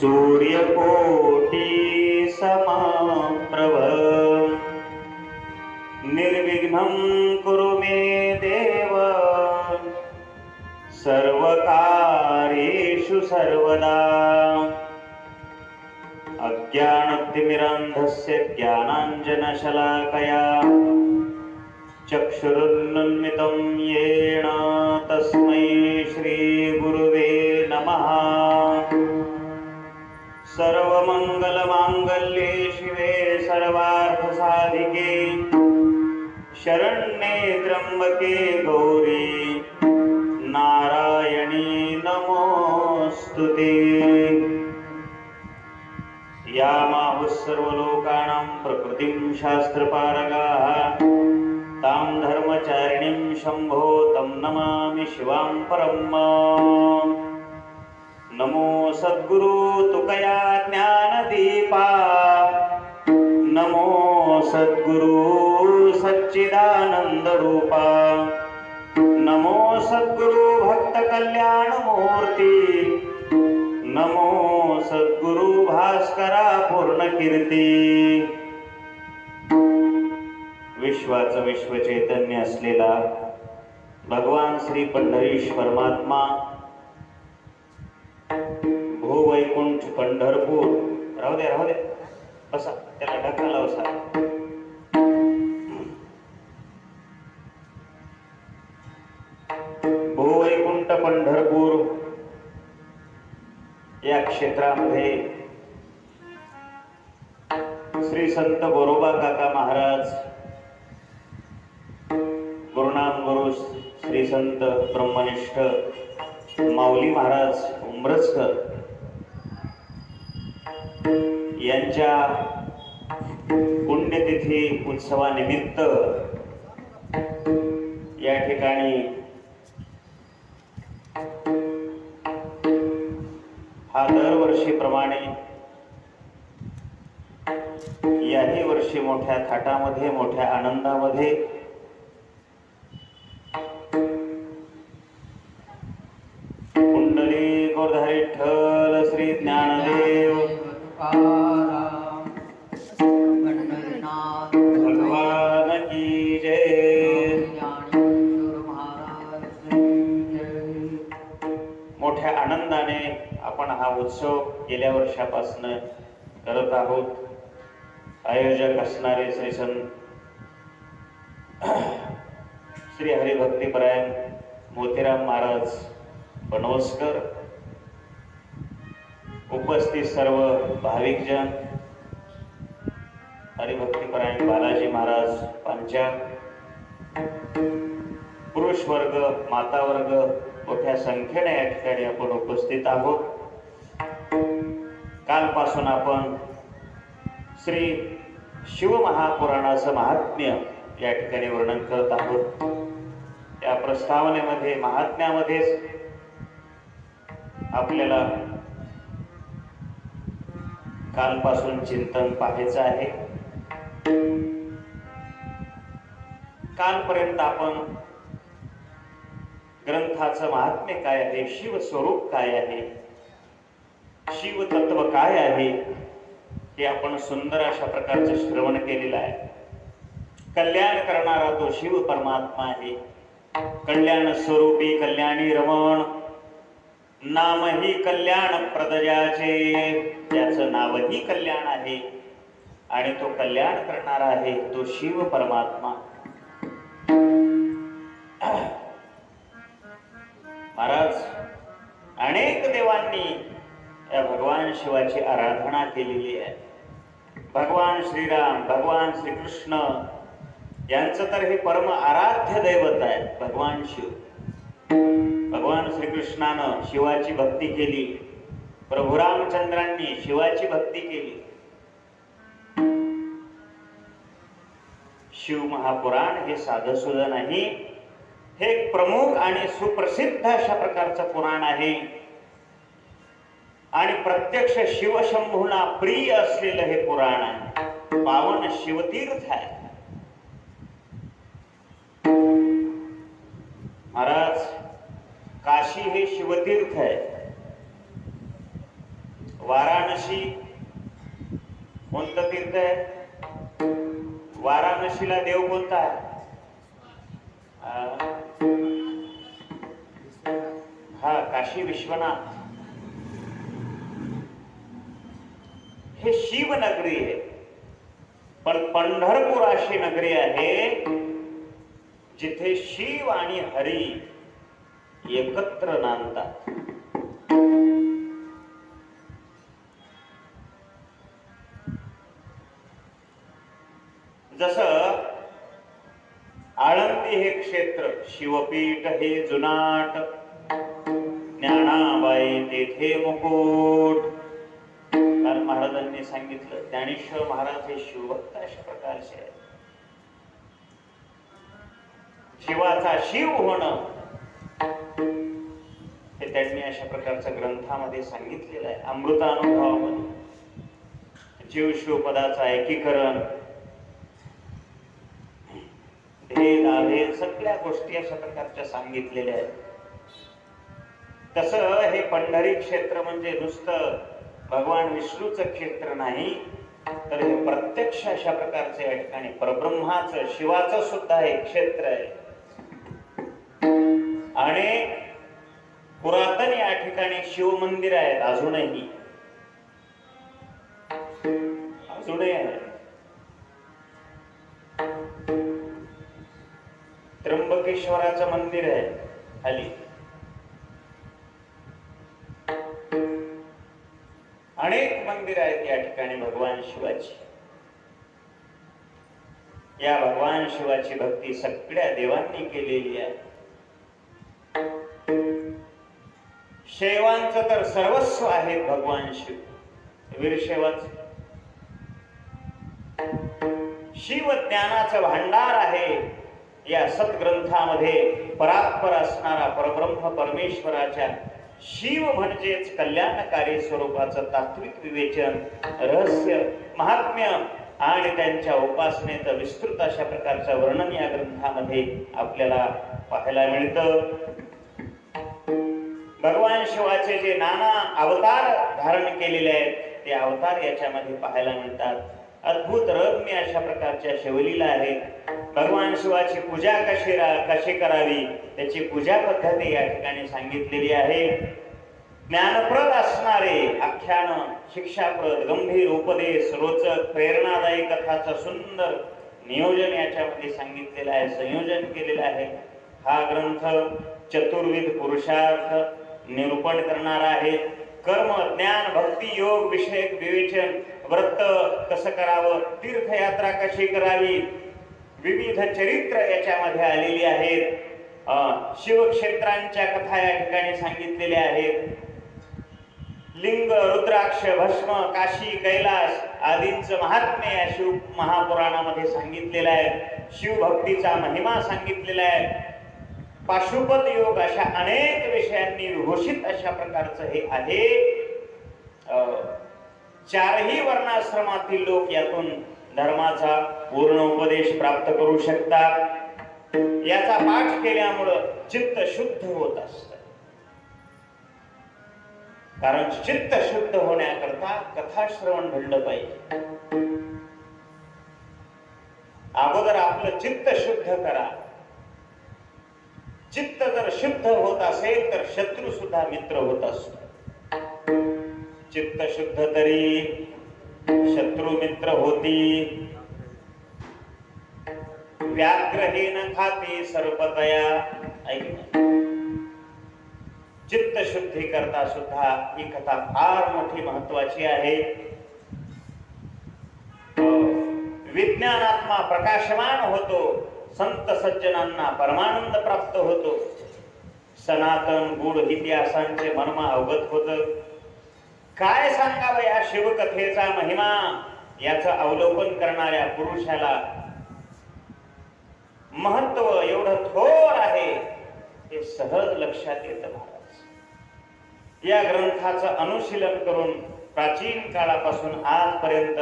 सूर्यकोटि समप्रभ निर्विघ्नं कुरु मे देव सर्वकार्येषु सर्वदा। अज्ञानतिमिरान्धस्य ज्ञानाञ्जनशलाकया चक्षुरुन्मिलितं येन तस्मै श्रीगुरुवे नमः। सर्वमङ्गलमाङ्गल्ये शिवे सर्वार्थसाधिके शरण्ये त्र्यम्बके गौरी नारायणी नमोस्तुते। यामाहुः सर्वलोकानां प्रकृतिं शास्त्रपारगाः तां धर्मचारिणीं शम्भो तं नमामि शिवां परम्। नमो सद्गुरु तुकया ज्ञानदीपा नमो सद्गुरु सच्चिदानन्दरूपा नमो सद्गुरु भक्तकल्याणमूर्ती नमो सद्गुरु भास्करा पूर्णकीर्ती। विश्वाचं विश्वचैतन्य असलेला भगवान श्री पंढरीश परमात्मा भूवैकुंठ पंढरपूर राहू दे बसा त्याला ढकला लावसा। भूवैकुंठ पंढरपूर या क्षेत्रामध्ये श्री संत गोरोबा काका महाराज गुरुनाम गुरु श्री संत ब्रह्मनिष्ठ माऊली महाराज उंब्रजकर यांच्या पुण्यतिथी उत्सवानिमित्त या ठिकाणी हा दरवर्षीप्रमाणे याही वर्षी मोठ्या थाटामध्ये मोठ्या आनंदामध्ये कुंडली गोधर विठ्ठल श्री ज्ञानदेव भगवान की जय। मोठ्या आनंदाने आपण हा उत्सव गेल्या वर्षापासून करत आहोत। आयोजक असणारे श्री संत श्री हरिभक्तीपरायण मोतीराम महाराज बनवसकर, उपस्थित सर्व भाविकजन, हरिभक्तीपरायण बालाजी महाराज पांचाळ, पुरुष वर्ग माता वर्ग मोठ्या संख्येने या ठिकाणी आपण उपस्थित आहोत। कालपासून आपण श्री शिवमहापुराणाचं महात्म्य या ठिकाणी वर्णन करत आहोत। त्या प्रस्तावनेमध्ये महात्म्यामध्येच आपल्याला कालपासून चिंतन पाहायचं आहे। कालपर्यंत आपण ग्रंथाचं महात्म्य काय आहे, शिव स्वरूप काय आहे, शिव तत्व काय आहे हे आपण सुंदर अशा प्रकारचे श्रवण केलेलं आहे। कल्याण करणारा तो शिव परमात्मा आहे। कल्याण स्वरूपी कल्याणी रमण नामही कल्याण प्रदजाचे, त्याचं नावही कल्याण आहे आणि तो कल्याण करणारा आहे तो शिव परमात्मा। महाराज अनेक देवांनी या भगवान शिवाची आराधना केलेली आहे। भगवान श्रीराम, भगवान श्रीकृष्ण यांचं तर हे परम आराध्य दैवत आहे भगवान शिव। भगवान श्रीकृष्णानं शिवाची भक्ती केली, प्रभू रामचंद्रांनी शिवाची भक्ती केली। शिव महापुराण हे साधं सुद्धा नाही, हे एक प्रमुख आणि सुप्रसिद्ध अशा प्रकारचं पुराण आहे आणि प्रत्यक्ष शिवशंभूंना प्रिय असलेलं हे पुराण आहे। पावन शिवतीर्थ आहे। महाराज काशी हे शिवतीर्थ आहे। वाराणसी कोणतं तीर्थ आहे? वाराणसीला देव कोणता आहे? हा, काशी विश्वनाथ. हे शिवनगरी आहे. पण पंढरपूर अशी नगरी आहे जिथे शिव आणि हरी एकत्र नांदतात. जसं आळंदी हे क्षेत्र शिवपीठ हे जुनाट, ज्ञानाबाई तेथे मुकुट. कारण महाराजांनी सांगितलं, ज्ञानेश्वर महाराज हे शिवभक्त अशा प्रकारचे आहेत. शिवाचा शिव होणं हे त्यांनी अशा प्रकारच्या ग्रंथामध्ये सांगितलेलं आहे. अमृतानुभवामध्ये जीव शिवपदाचं एकीकरण, भेद अभेद सगळ्या गोष्टी अशा प्रकारच्या सांगितलेल्या आहेत. तसं हे पंढरी क्षेत्र म्हणजे नुसतं भगवान विष्णूचं क्षेत्र नाही, तर हे प्रत्यक्ष अशा प्रकारचे या ठिकाणी परब्रह्माचं शिवाचं सुद्धा एक क्षेत्र आहे. आणि पुरातन या ठिकाणी शिव मंदिर आहेत अजूनही आहे. त्र्यंबकेश्वराचं मंदिर आहे खाली. अनेक मंदिर आहेत या ठिकाणी भगवान शिवाची. या भगवान शिवाची भक्ती सगळ्या देवांनी केलेली आहे. शैवांचं तर सर्वस्व आहे भगवान शिव. वीरशैवाच शिव ज्ञानाचं भांडार आहे. या सद्ग्रंथामध्ये परात्पर असणारा परब्रह्म परमेश्वराच्या शिव म्हणजेच कल्याणकारी स्वरूपाचं तात्विक विवेचन, रहस्य, महात्म्य आणि त्यांच्या उपासनेचं विस्तृत अशा प्रकारचं वर्णन या ग्रंथामध्ये आपल्याला पाहायला मिळतं. भगवान शिवाचे जे नाना अवतार धारण केलेले आहेत ते अवतार याच्यामध्ये पाहायला मिळतात. अद्भुत रम्य अशा प्रकारच्या शिवलीला आहेत. भगवान शिवाची पूजा कशी करावी त्याची पूजा पद्धती या ठिकाणी सांगितलेली आहे. ज्ञानप्रद असणारे आख्यान, शिक्षाप्रद, गंभीर उपदेश, रोचक, प्रेरणादायी कथाचं सुंदर नियोजन याच्यामध्ये सांगितलेलं आहे, संयोजन केलेलं आहे. हा ग्रंथ चतुर्विध पुरुषार्थ निरूपण करणारा आहे. कर्म, ज्ञान, भक्ती, योग विषयक विवेचन, व्रत कसं करावं, तीर्थयात्रा कशी करावी, विविध चरित्र याच्यामध्ये आलेली आहेत. शिवक्षेत्रांच्या कथा या ठिकाणी सांगितलेल्या आहेत. लिंग, रुद्राक्ष, भस्म, काशी, कैलास आदींचं महात्म्य या शिव महापुराणामध्ये सांगितलेलं आहे. शिवभक्तीचा महिमा सांगितलेला आहे. पाशुपत योग अशा अनेक विषयांनी विभूषित अशा प्रकारचं हे आहे. चारही वर्णाश्रमातील लोक यातून धर्माचा पूर्ण उपदेश प्राप्त करू शकतात. याचा पाठ केल्यामुळं चित्त शुद्ध होत असतं. कारण चित्त शुद्ध होण्याकरता कथाश्रवण घडलं पाहिजे. अगोदर आपलं चित्त शुद्ध करा. चित्त जर शुद्ध होत असेल तर शत्रू सुद्धा मित्र होत असतो. चित्त शुद्ध तरी शत्रू मित्र होती. व्याघ्रहेन खाती सर्पतया. चित्त शुद्धी करता सुद्धा ही कथा फार मोठी महत्वाची आहे. विज्ञानात्मा प्रकाशमान होतो. संत सज्जनांना परमानंद प्राप्त होतो. सनातन गूढ इतिहासांचे मर्म अवगत होत. काय सांगावं या शिवकथेचा महिमा याचं अवलोकन करणाऱ्या पुरुषाला महत्व एवढं थोर आहे हे सहज लक्षात येतं. महाराज या ग्रंथाचं अनुशीलन करून प्राचीन काळापासून आजपर्यंत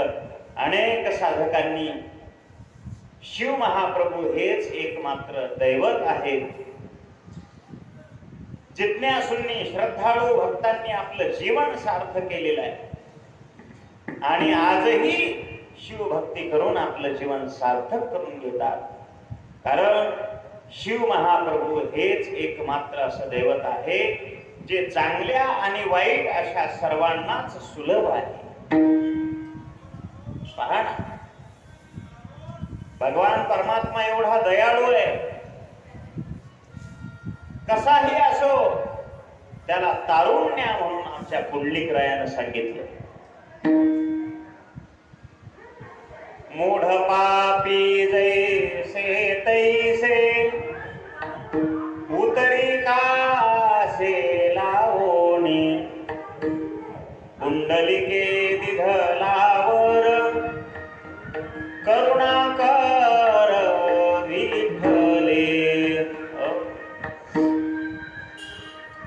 अनेक साधकांनी शिव महाप्रभू हेच एकमात्र दैवत आहे. जिज्ञासूंनी, श्रद्धाळू भक्तांनी आपलं जीवन सार्थ केलेलं आहे. आणि आजही शिवभक्ती करून आपलं जीवन सार्थक करून घेतात. कारण शिव महाप्रभू हेच एकमात्र असं दैवत आहे जे चांगल्या आणि वाईट अशा सर्वांनाच सुलभ आहे. पहा ना, भगवान परमात्मा एवढा दयाळू आहे, कसाही असो त्याला तारुण्य म्हणून आमच्या पुंडलिकरायानं सांगितलं. मूढ पापी जैसे तैसे उतरी कासे लावणी पुंडलिके दिधलावर करुणाकर विठ्ठले.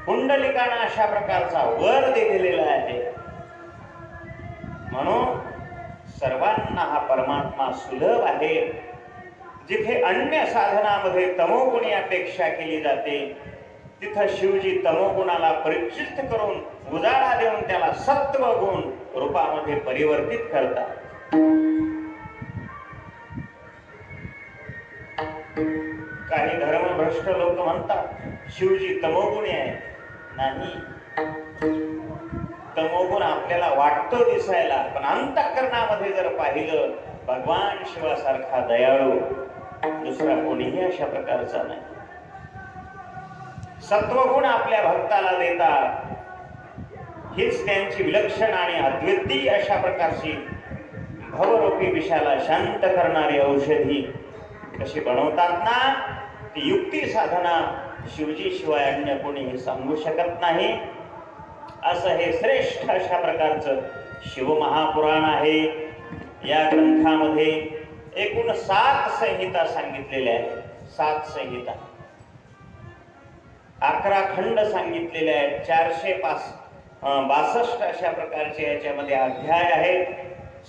पुंडलिकानं अशा प्रकारचा वर दिलेला आहे. म्हणून सर्वांना हा परमात्मा सुलभ आहे. जिथे अन्य साधनामध्ये तमोगुणी अपेक्षा केली जाते, तिथं शिवजी तमोगुणाला परिचित करून उजाळा देऊन त्याला सत्व गुण रूपामध्ये परिवर्तित करतात. काही धर्मभ्रष्ट लोक म्हणतात शिवजी तमोगुणी आहे. नाही, तमोगुण आपल्याला वाटतो दिसायला, पण अंतःकरणामध्ये जर पाहिलं भगवान शिवासारखा दयाळू दुसरा कोणीही अशा प्रकारचा नाही. सत्वगुण आपल्या भक्ताला देतात. हीच त्यांची विलक्षण आणि अद्वितीय अशा प्रकारची भवरूपी विषाला शांत करणारी औषधी कशी बनवतात ना, ती युक्ती साधना शिवजी शिवाय अन्य कोणीही सांगू शकत नाही. असं हे श्रेष्ठ अशा प्रकारचं शिवमहापुराण आहे. या ग्रंथामध्ये एकूण 7 संहिता सांगितलेल्या आहेत. 7 संहिता, 11 खंड सांगितलेले आहेत. 462 अशा प्रकारचे याच्यामध्ये अध्याय आहेत.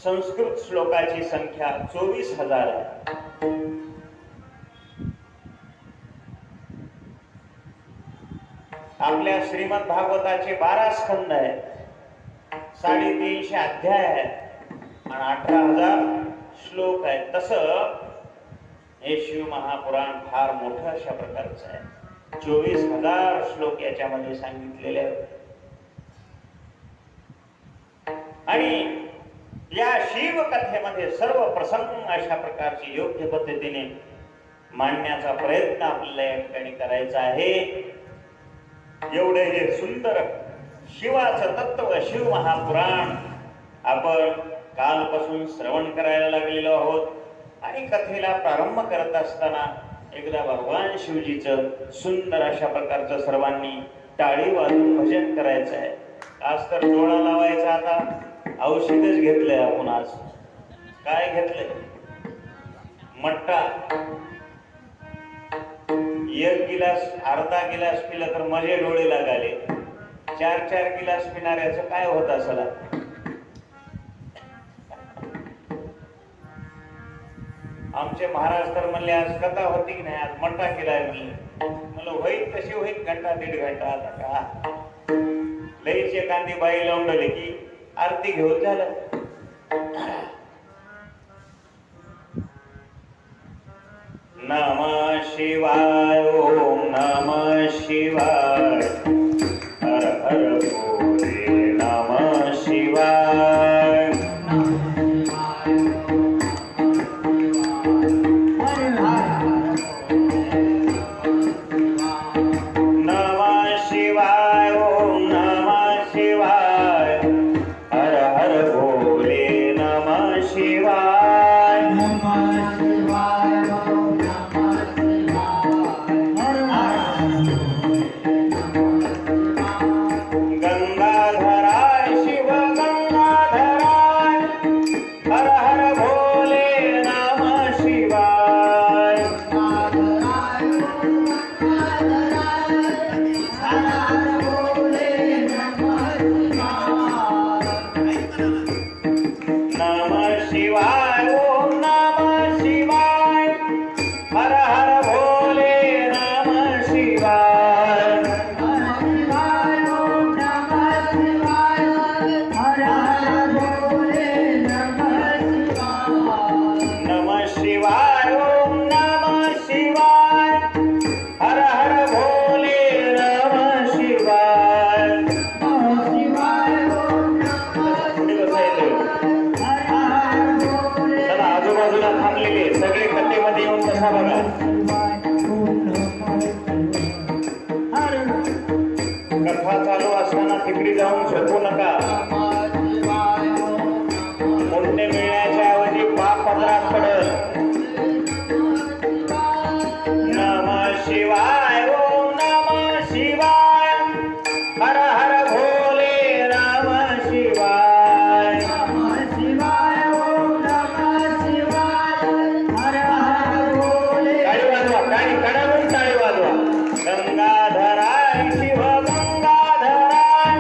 संस्कृत श्लोकाची संख्या 24,000 आहे. आपल्या श्रीमद भागवताचे 12 स्कंद आहेत, 350 अध्याय आहेत आणि 18,000 श्लोक आहेत. तसं हे शिव महापुराण फार मोठं अशा प्रकारचं आहे. 24,000 श्लोक याच्यामध्ये सांगितलेले आहेत. आणि या शिव कथेमध्ये सर्व प्रसंग अशा प्रकारची योग्य पद्धतीने मांडण्याचा प्रयत्न आपल्याला या ठिकाणी करायचा आहे. एवढे हे सुंदर शिवाचं तत्व शिव महापुराण आपण कालपासून श्रवण करायला लागलेलो आहोत. आणि कथेला प्रारंभ करत असताना एकदा भगवान शिवजीचं सुंदर अशा प्रकारचं सर्वांनी टाळी वाजून भजन करायचं आहे. आज तर डोळा लावायचा, आता औषधच घेतलंय आपण. आज काय घेतलंय? मट्टा. 1 गिलास अर्धा गिलास पिलं तर माझे डोळे लागाले. 4 गिलास पिणाऱ्याचं काय होत असेल? आमचे महाराज तर म्हणले आज कथा होती की नाही, आज मट्टा केलाय म्हणले. म्हणलं होईल तशी होईल, घंटा 1.5 घंटा. आता का लईच एखादी बाई लावून की आरती घेऊन झालं. नमः शिवाय, ओम नमः शिवाय, हर हर भोले नमः शिवाय. नमः शिवाय, ओम नमः शिवाय, हर हर भोले नमः शिवाय. तिकडे जाऊन झोपू नका. पुण्य मिळण्याच्या ऐवजी पाप पदरात पडत. नमः शिवाय ओम नमः शिवाय हर हर भोले नमः शिवाय. नमः शिवाय ओम नमः शिवाय हर हर भोले. टाळी वाजवा, टाळी कडाडून टाळी वाजवा. गंगाधराय शिव गंगाधराय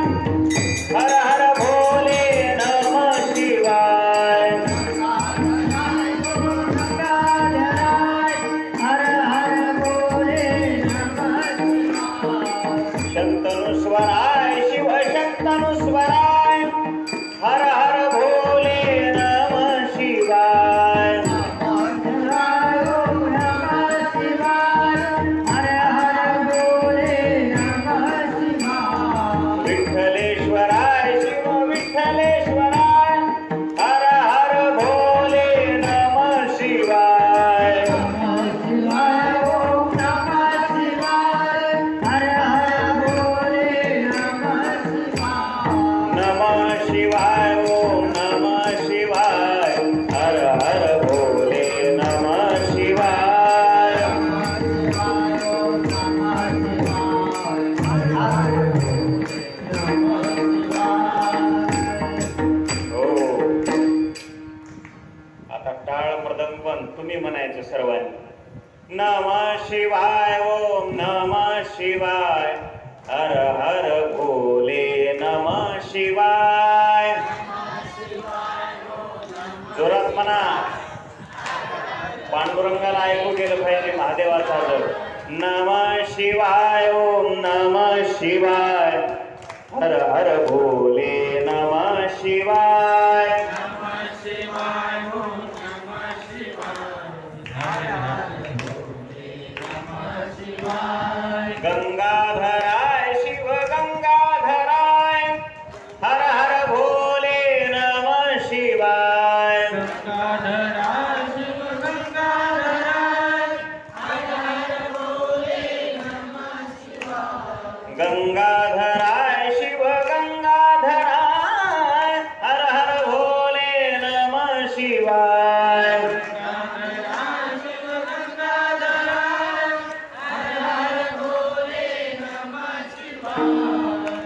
हर हर भोले नमः शिवाय. हर हर भोले नमः शिवाय. शंतनुस्वराय शिव शंतनुस्वराय हर हर भोले नमः शिवाय. शिवाय ओम नमः शिवाय हर हर भोले नमः शिवाय. विठ्ठलेश्वराय शिव विठ्ठलेश्वराय हर हर भोले नमः शिवाय. शिवाय ओम नमः शिवाय हर हर भोले नमः शिवाय. नमः शिवाय ओम नमः शिवाय हर हर भोले नमः शिवाय. शिवाय ओम नमः शिवाय हर हर भोले नमः शिवाय. हो, आता टाळ मृदंग पण तुम्ही म्हणायचं सर्वांनी. नमः शिवाय ओम नमः शिवाय हर हर भोले नमः शिवाय. जोरात म्हणा, पांडुरंगाला ऐकू गेलं पाहिजे महादेवाचा जर. नमः शिवाय ओम नमः शिवाय हर हर भोले नमः शिवाय. गंगाधराय शिव गंगाधराय हर हर भोले नमः शिवाय. गंगाधराय शिव गंगाधराय हर हर भोले नमः शिवाय.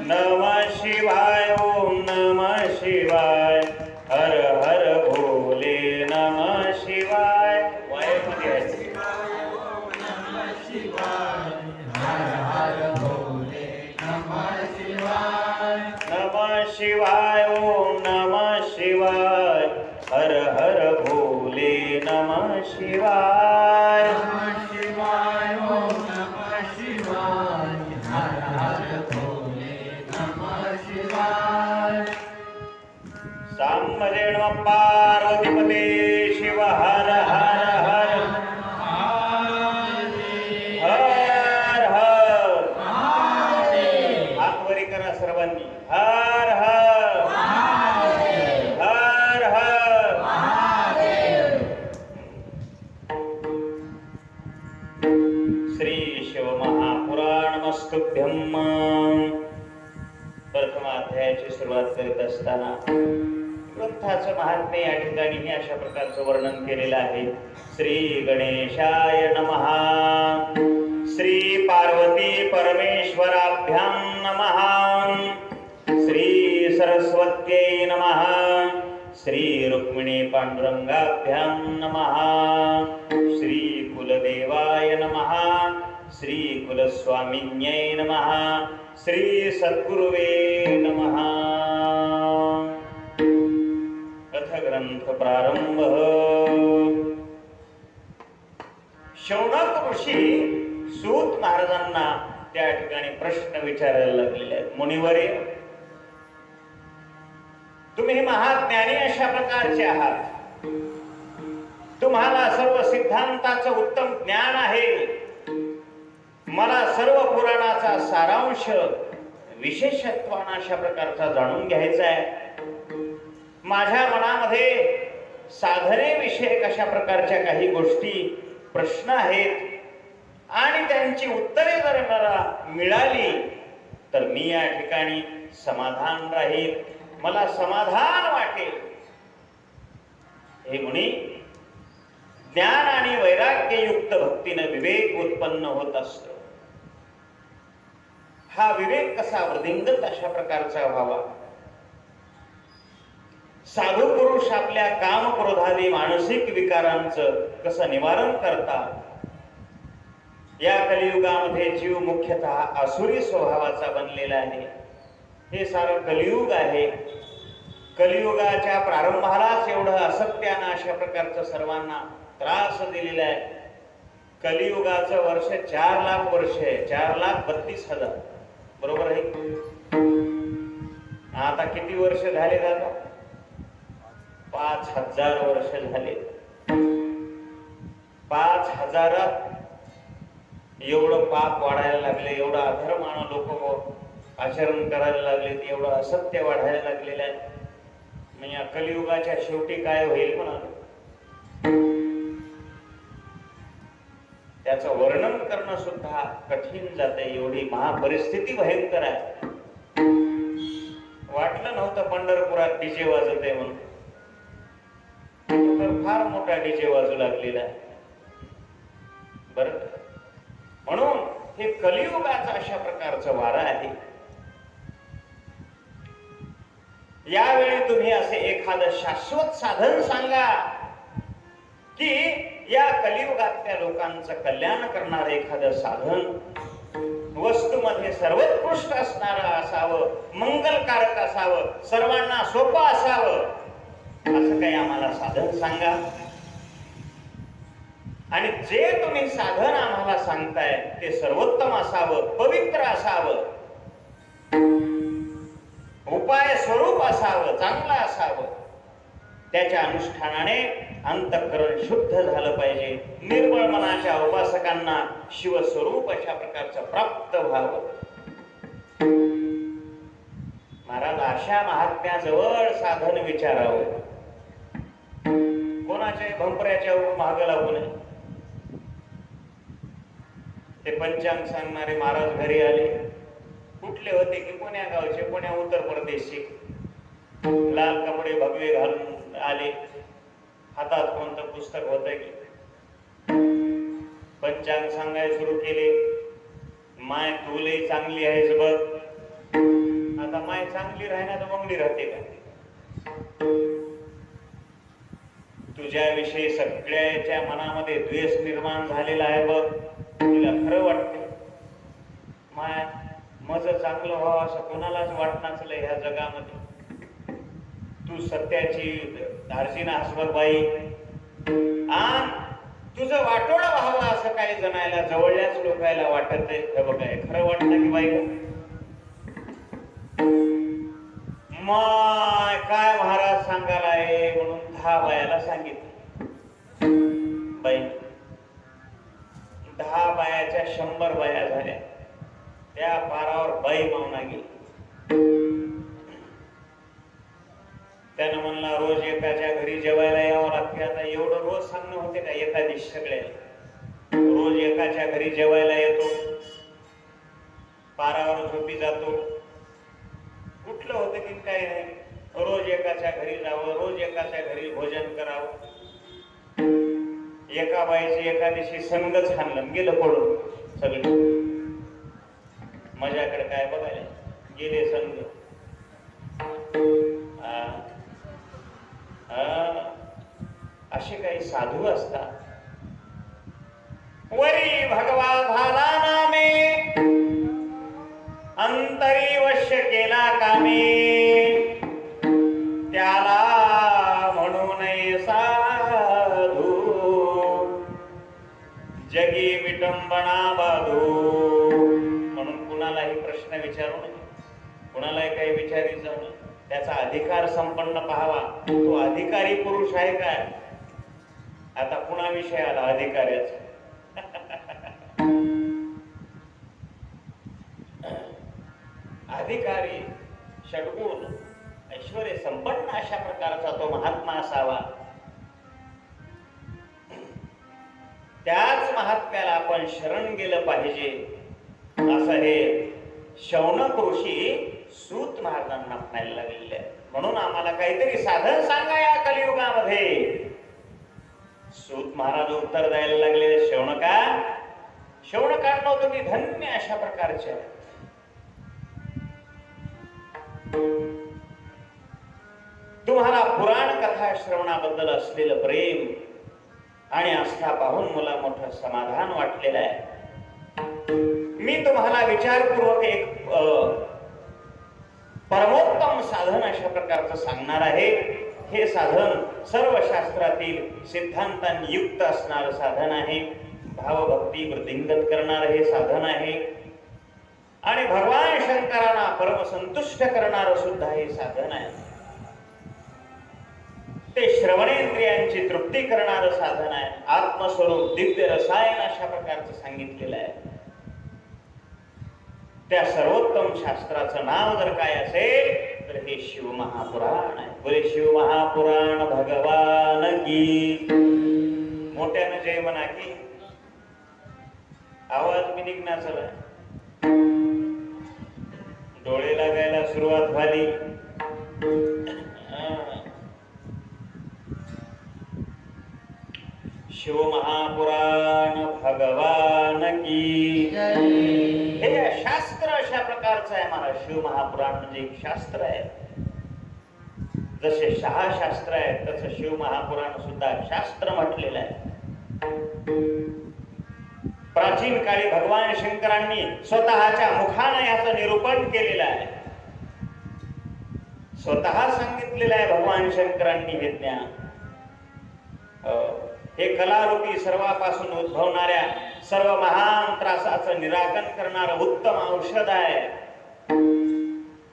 नमः शिवाय ओम नमः शिवाय हर हर भोले नमः शिवाय. वायमध्ये आहे. नमः शिवाय ओम नमः शिवाय हर हर भोले नमः शिवाय. शिवाय ओम नमः शिवाय हर हर भोले नमः शिवाय. साम्बरे नमः पार्वतीपते शिव हर हर हर हर हर. हात वरी करा सर्वांनी. हर हर हर हर. श्री शिव महापुराणमस्तुभ्यं. प्रथम अध्यायाची सुरुवात करीत असताना ग्रंथाचं महात्म्य या ठिकाणी अशा प्रकारचं वर्णन केलेलं आहे. श्री गणेशाय नमः. श्री पार्वती परमेश्वराभ्यां नमः. श्री सरस्वत्यै नमः. श्री रुक्मिणी पांडुरंगाभ्यां नमः. श्री कुलदेवाय नमः. श्री कुलस्वामिन्यै नमः. श्री सद्गुरुवे नमः. कथग्रंथ प्रारंभ. शौनक ऋषी सूत महाराजांना त्या ठिकाणी प्रश्न विचारायला लागलेले आहेत. मुनिवरे, तुम्ही महाज्ञानी अशा प्रकारचे आहात. तुम्हाला सर्व सिद्धांताचं उत्तम ज्ञान आहे. मला सर्व पुराणाचा सारांश विशेषत्वानं अशा प्रकारचा जाणून घ्यायचा आहे. माझ्या मनामध्ये साधनेविषयक अशा प्रकारच्या काही गोष्टी प्रश्न आहेत आणि त्यांची उत्तरे जर मला मिळाली तर मी या ठिकाणी समाधान राहील, मला समाधान वाटेल. हे मुनी, ज्ञान आणि वैराग्ययुक्त भक्तीने विवेक उत्पन्न होत असतो. हा विवेक कसा वृद्धिंगत अशा प्रकारचा व्हावा. साधू पुरुष आपल्या काम क्रोधादी मानसिक विकारांचं कसं निवारण करतात. या कलियुगामध्ये जीव मुख्यतः आसुरी स्वभावाचा बनलेला आहे. हे सारं कलियुग आहे. कलियुगाच्या प्रारंभालाच एवढं असत्यानं अशा प्रकारचं सर्वांना त्रास दिलेला आहे. कलियुगाचं वर्ष 4 लाख वर्ष आहे, 4,32,000. बरोबर आहे. आता किती वर्ष झाले दादा? 5,000 वर्ष झाले. 5,000 एवढं पाप वाढायला लागले, एवढं अधर्मानं लोक आचरण करायला लागले, एवढं असत्य वाढायला लागलेलं आहे. म्हणजे या कलियुगाच्या शेवटी काय होईल म्हणा, त्याचं वर्णन करणं सुद्धा कठीण जाते. एवढी महापरिस्थिती भयंकर आहे. वाटलं नव्हतं पंढरपुरात डीजे वाजत आहे म्हणून, तर फार मोठा डीजे वाजू लागलेला आहे. बरं, म्हणून हे कलियुगाचं अशा प्रकारचं वारं आहे. यावेळी तुम्ही असे एखादं शाश्वत साधन सांगा की या कलियुगातल्या लोकांचं कल्याण करणारं एखादं साधन वस्तूमध्ये सर्वोत्कृष्ट असणारं असावं, मंगलकारक असावं, सर्वांना सोपं असावं, असं काही आम्हाला साधन सांगा. आणि जे तुम्ही साधन आम्हाला सांगताय ते सर्वोत्तम असावं, पवित्र असावं, उपाय स्वरूप असावं, चांगलं असावं. त्याच्या अनुष्ठानाने अंतःकरण शुद्ध झालं पाहिजे. निर्मळ मनाच्या उपासकांना शिवस्वरूप अशा प्रकारचं प्राप्त व्हावं. महाराज, अशा महात्म्याजवळ साधन विचारावं. कोणाच्या भंपऱ्याच्या मागं लागू नये. ते पंचांग सांगणारे महाराज घरी आले. कुठले होते की कोण्या गावचे, कोण्या उत्तर प्रदेशचे. लाल कपडे भगवे घालून आले. हातात कोणतं पुस्तक होत की पंचांग सांगायला सुरू केले. माय तू लई चांगली आहेस बघ. आता माय चांगली राहण्यात बंगली राहते का? तुझ्याविषयी सगळ्याच्या मनामध्ये द्वेष निर्माण झालेला आहे बघ. तुला खरं वाटते माय माझं चांगलं व्हावं असं कोणालाच वाटणाच ह्या जगामध्ये. तू सत्याची धारजीना हसबत बाई, आणि तुझं वाटोळं व्हावं असं काही जणायला जवळल्याच लोकायला वाटत आहे. हे बघा, खरं वाटतं की बाई माय काय महाराज सांगायला आहे म्हणून 10 बायाला सांगितलं. बाई 10 बायाच्या 100 बाया झाल्या. त्या पारावर बाई मावना गेली. त्यानं म्हणला रोज एकाच्या घरी जेवायला यावं लागते. आता एवढं रोज सांगणं होते का एखादी सगळ्या? रोज एकाच्या घरी जेवायला येतो, पारावर झोपी जातो. कुठलं होतं की काय नाही. रोज एकाच्या घरी जावं, रोज एकाच्या घरी भोजन करावं. एका बाईची एका दिवशी संगच हाणलं, गेलं पडून. सगळे माझ्याकडे काय बघायला गेले संघ. असे काही साधू असतात. वरी भगवा झाला नामे, अंतरी वश्य केला कामे, त्याला म्हणू नये साधू, जगी विटंबना बाधू. म्हणून कुणालाही प्रश्न विचारू नये, कुणालाही काही विचारी जाऊ नये. त्याचा अधिकार संपन्न पाहावा. तो अधिकारी पुरुष आहे काय? आता कुणाविषयी आला अधिकाऱ्याचा? अधिकारी षड्गुण ऐश्वर्य संपन्न अशा प्रकारचा तो महात्मा असावा. त्याच महात्म्याला आपण शरण गेलं पाहिजे. असं हे शौनक ऋषी सूत महाराजांना म्हणायला लागलेले आहे, म्हणून आम्हाला काहीतरी साधन सांगा या कलियुगामध्ये. सूत महाराज उत्तर द्यायला लागले, शौनकांनो तुम्ही धन्य अशा प्रकारचे आहे. तुम्हाला पुराण कथा श्रवणाबद्दल असलेलं प्रेम आणि आस्था पाहून मला मोठं समाधान वाटलेलं आहे. मी तुम्हाला विचारपूर्वक एक परमोत्तम साधन अशा प्रकारचं सांगणार आहे. हे साधन सर्व शास्त्रातील सिद्धांतांनी युक्त असणारं साधन आहे. भावभक्ती वृद्धिंगत करणारं हे साधन आहे आणि भगवान शंकरांना परमसंतुष्ट करणारं सुद्धा हे साधन आहे. ते श्रवणेंद्रियांची तृप्ती करणारं साधन आहे. आत्मस्वरूप दिव्य रसायन अशा प्रकारचं सांगितलेलं आहे. त्या सर्वोत्तम शास्त्राचं नाव जर काय असेल तर हे शिवमहापुराण आहे. बोले शिवमहापुराण भगवान की. मोठ्यानं जय म्हणा की. आवाज मी निघणार चला. डोळे लागायला सुरुवात झाली. शिवमहापुराण भगवान की. हे शास्त्र अशा प्रकारचं आहे महाराज. शिवमहापुराण म्हणजे एक शास्त्र आहे. जसे 6 शास्त्र आहेत तसं शिवमहापुराण सुद्धा शास्त्र म्हटलेलं आहे. प्राचीन काळी भगवान शंकरांनी स्वतःच्या मुखाने याचं निरूपण केलेलं आहे. स्वतः सांगितलेलं आहे भगवान शंकरांनी हे ज्ञान. हे कलारूपी सर्वापासून उद्भवणाऱ्या सर्व महान त्रासाचं निराकरण करणारं उत्तम औषध आहे.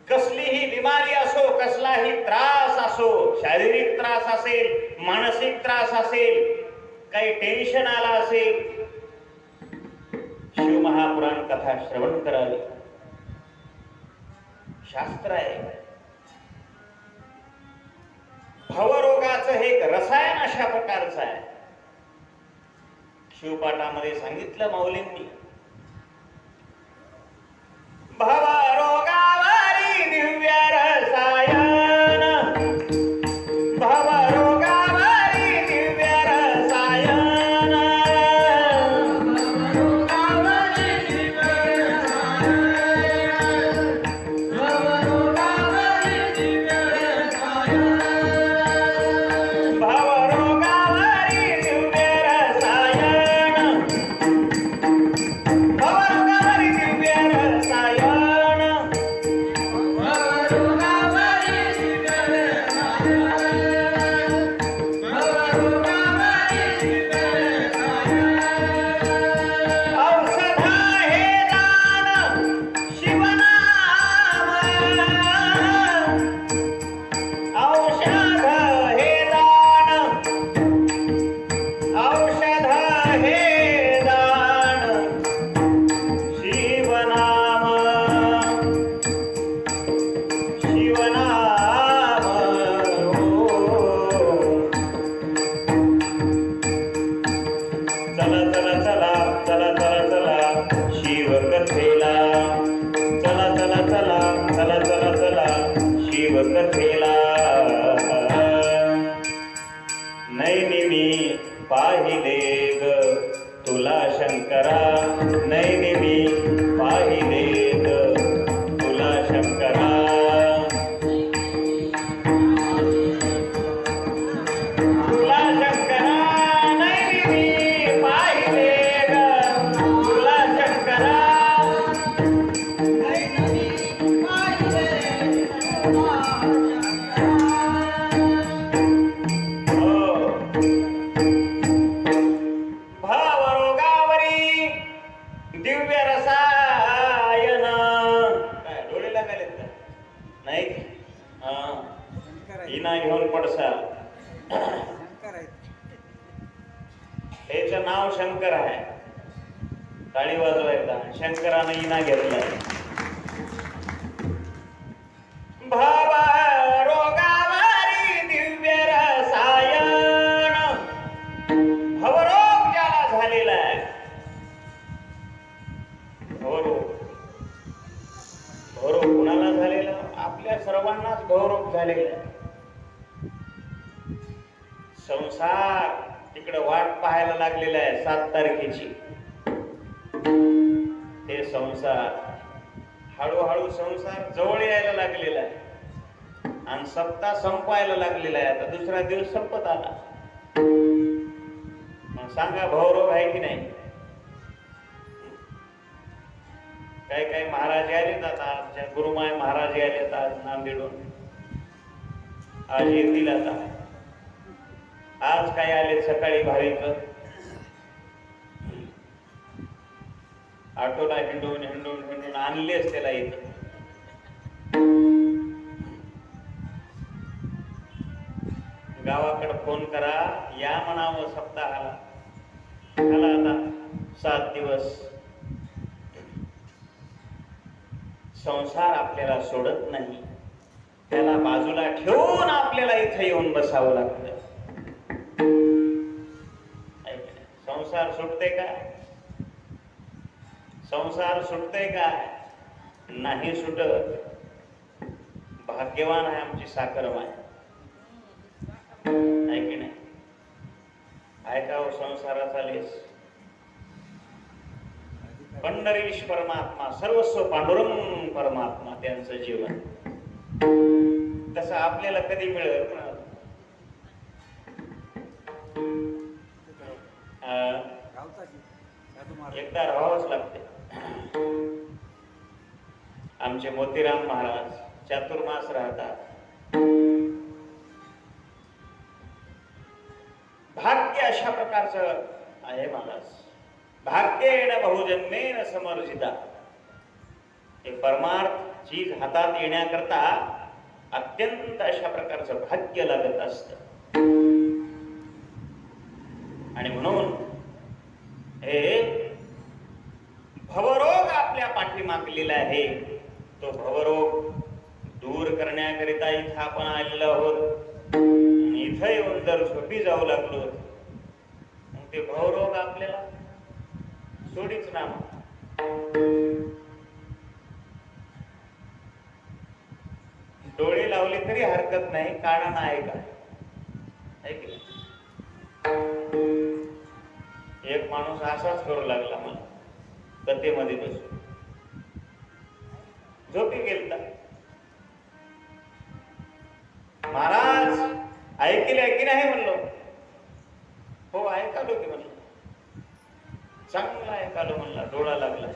कसलीही बिमारी असो, कसलाही त्रास असो, शारीरिक त्रास असेल, मानसिक त्रास असेल, काही टेन्शन आला असेल, शिवमहापुराण कथा श्रवण करावी. शास्त्र आहे. भवरोगाचं हे एक रसायन अशा प्रकारचं आहे. शिवपाठामध्ये सांगितलं माऊलींनी, भवरोगावरी दिव्य रसायन, भवरोगावरी दिव्य रसायन, भवरोगावरी दिव्य रसायन, भवरोगावरी दिव्य रसायन, भवरोगावरी दिव्य रसायन, भवरोगावरी दिव्य रसायन, भवरोगावरी दिव्य रसायन, भवरोगावरी दिव्य रसायन. औषध हे दान शिवनाम, औषध हे दान, औषध हे दान शिवनाम, शिवनाम हो. चला चला चला चला चला चला शिवकथेला. चला चला चला चला चला चला शिवकथेला. नैनी मी पाहिले ग तुला शंकरा, नैनी मी पाहिले ग तुला शंकरा. तुला शंकरा नैनी मी पाहिले ग तुला शंकरा. हो. भावरोगावरी दिव्य रसायन. काय डोळे लागायलेत का? नाही. इना घेऊन पडसा. हेच नाव शंकर आहे. टाळी वाजवायचा. शंकरानं इना घेतलाय. भवरोगावरी दिव्य रसायन. भवरोग ज्याला झालेला आहे, भवरोग भवरोग कुणाला झालेला? आपल्या सर्वांनाच भवरोग झालेला आहे. संसार तिकडे वाट पाहायला लागलेला आहे 7 तारखेची. हे संसार हळूहळू संसार जवळ यायला लागलेला आहे आणि सप्ताह संपायला लागलेला आहे. आता दुसरा दिवस संपत आला. मग सांगा भवरोग आहे की नाही? काही काही महाराज आलेत आता, आमच्या गुरुमाय महाराज आलेत आज नांदेडून. आज येतील आता. आज काय आले सकाळी भाविक ऑटोला हिंडून हिंडून हिंडून आणलेच त्याला इथं. गावाकडे फोन करा या म्हणावं सप्ताहाला. झाला आता 7 दिवस. संसार आपल्याला सोडत नाही. त्याला बाजूला ठेवून आपल्याला इथे येऊन बसावं लागतं. संसार सुटते काय? संसार सुटते काय? नाही सुटत. भाग्यवान आहे आमची साखरमाय. आहे की नाही? ऐकाव संसाराचा लेस. पंढरीश परमात्मा, सर्वस्व पांडुरंग परमात्मा त्यांचं जीवन. तसं आपल्याला कधी मिळेल? एकदा राहावंच लागते. आमचे मोतीराम महाराज चातुर्मास राहतात. भाग्य अशा प्रकारचं आहे महाराज. भाग्येन बहुजन्मेन समर्जिता. हे परमार्थ चीज हातात येण्याकरता अत्यंत अशा प्रकारचं भाग्य लागत असतं. आणि म्हणून हे भवरोग आपल्या पाठीमागलेला आहे. तो भवरोग दूर करण्याकरिता इथं आपण आलेलो आहोत. इथं येऊन जर झोपी जाऊ लागलो मग ते भवरोग आपल्याला सोडीच ना. डोळे लावले तरी हरकत नाही, काना नाही का? एक माणूस असाच करू लागला मला कथेमध्ये बसून. झोपी गेलता. महाराज ऐकले की नाही म्हणलो. हो ऐकालो की म्हणलं. चांगला ऐकालो म्हणला. डोळा लागला.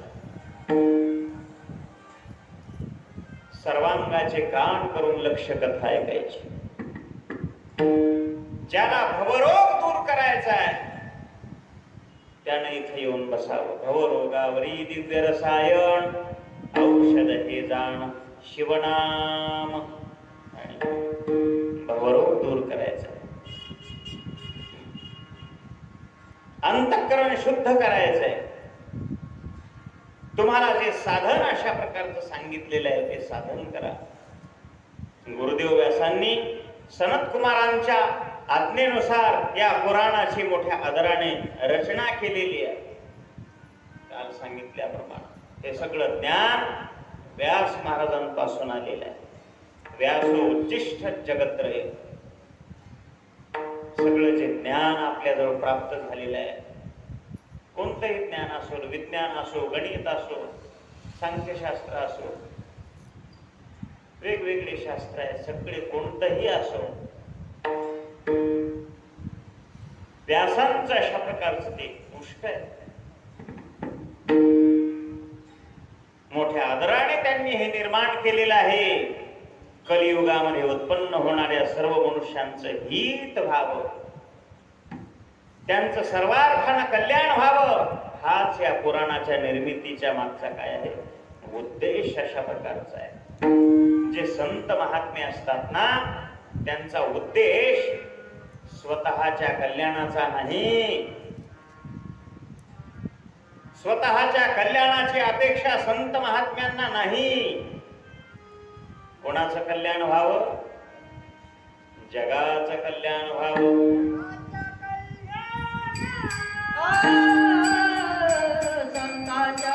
सर्वांगाचे कान करून लक्ष कथा ऐकायची. ज्याला भवरोग दूर करायचा आहे त्याने इथे येऊन बसावं. भवरोगावरी दिव्य रसायन औषध हे जाण शिवनाम. आणि भवरोग दूर करायचा, अंतःकरण शुद्ध करायचंय. तुम्हाला जे साधन अशा प्रकारचं सांगितलेलं आहे ते साधन करा. गुरुदेव व्यासांनी सनत कुमारांच्या आज्ञेनुसार या पुराणाची मोठ्या आदराने रचना केलेली आहे. काल सांगितल्याप्रमाणे हे सगळं ज्ञान व्यास महाराजांपासून आलेलं आहे. व्यासो उच्चिष्ठ जगत्रय. सगळं जे ज्ञान आपल्याजवळ प्राप्त झालेलं आहे, कोणतंही ज्ञान असो, विज्ञान असो, गणित असो, सांख्यशास्त्र असो, वेगवेगळे शास्त्र आहे, सगळे कोणतंही असो, व्यासांचं अशा प्रकारचं ते पुष्प आहे. मोठ्या आदराने त्यांनी हे निर्माण केलेलं आहे. कलियुगामध्ये उत्पन्न होणाऱ्या सर्व मनुष्यांचं हित व्हावं, त्यांचं सर्वार्थानं कल्याण व्हावं, हाच या पुराणाच्या निर्मितीच्या मागचा काय आहे उद्देश अशा प्रकारचा आहे. जे संत महात्मे असतात ना, त्यांचा उद्देश स्वतःच्या कल्याणाचा नाही. स्वतःच्या कल्याणाची अपेक्षा संत महात्म्यांना नाही. कोणाचं कल्याण व्हावं? जगाचं कल्याण व्हावं. संतांच्या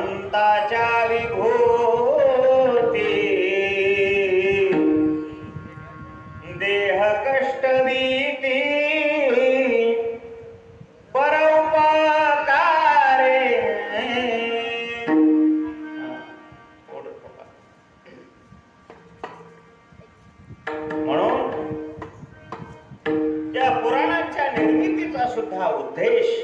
भगवंताच्या विभूती देह कष्ट भीती परोपकारे म्हणून या पुराणाच्या निर्मितीचा सुद्धा उद्देश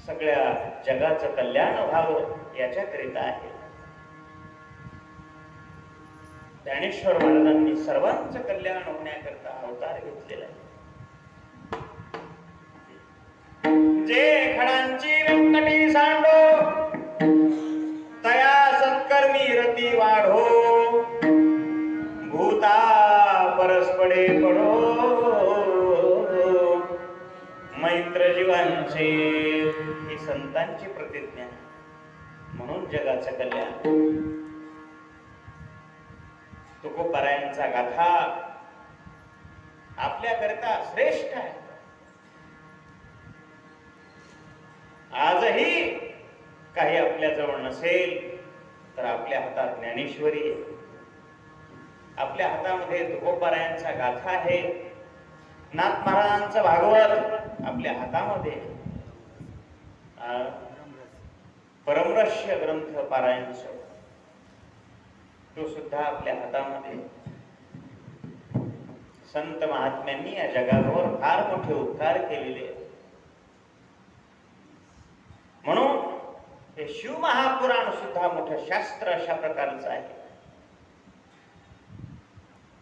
सगळ्या जगाचं कल्याण व्हावं याच्याकरिता आहे. ज्ञानेश्वर महाराजांनी सर्वांचं कल्याण होण्याकरता अवतार घेतलेला आहे. जे खडांची व्यंकटी सांडो तया सत्कर्मी रती वाढो भूता परस्परे पडो मैत्र जीवांचे ही संतांची प्रतिज्ञा. म्हणून जगाचं कल्याण. तुकोबारायांचा गाथा आपल्याकरता श्रेष्ठ आहे. आजही काही आपल्याजवळ नसेल तर आपल्या हातात ज्ञानेश्वरी आहे, आपल्या हातामध्ये तुकोबारायांचा गाथा आहे, नाथ महाराजांचं भागवत आपल्या हातामध्ये, परमरहस्य ग्रंथ पारायणच तो सुद्धा आपल्या हातामध्ये. संत महात्म्यांनी या जगावर फार मोठे उपकार केलेले आहेत. म्हणून हे शिवमहापुराण सुद्धा मोठं शास्त्र अशा प्रकारचं आहे.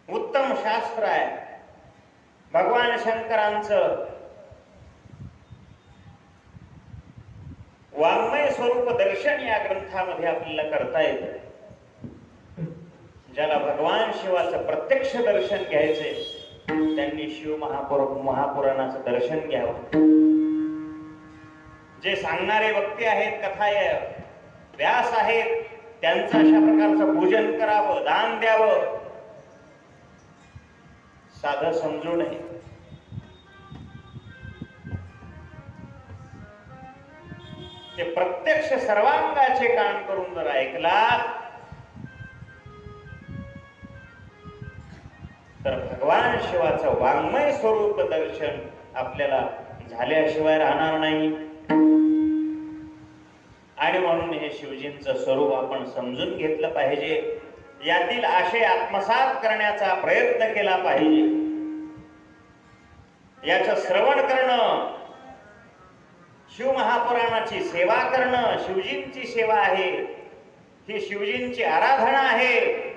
उत्तम शास्त्र आहे. भगवान शंकरांचं वाङ्मय स्वरूप दर्शन या ग्रंथामध्ये आपल्याला करता येतं. ज्याला भगवान शिवाचं प्रत्यक्ष दर्शन घ्यायचंय त्यांनी शिव महापुराणाचं दर्शन घ्यावं. जे सांगणारे वक्ते आहेत, कथा व्यास आहेत, त्यांचं अशा प्रकारचं पूजन करावं, दान द्यावं. साधं समजू नये. ते प्रत्यक्ष सर्वांगाचे कान करून जर ऐकला तर भगवान शिवाचं वाङ्मय स्वरूप दर्शन आपल्याला झाल्याशिवाय राहणार नाही. आणि म्हणून हे शिवजींचं स्वरूप आपण समजून घेतलं पाहिजे. यातील आशय आत्मसात करण्याचा प्रयत्न केला पाहिजे. याचं श्रवण करणं, शिवमहापुराणाची सेवा करणं शिवजींची सेवा आहे, ही शिवजींची आराधना आहे.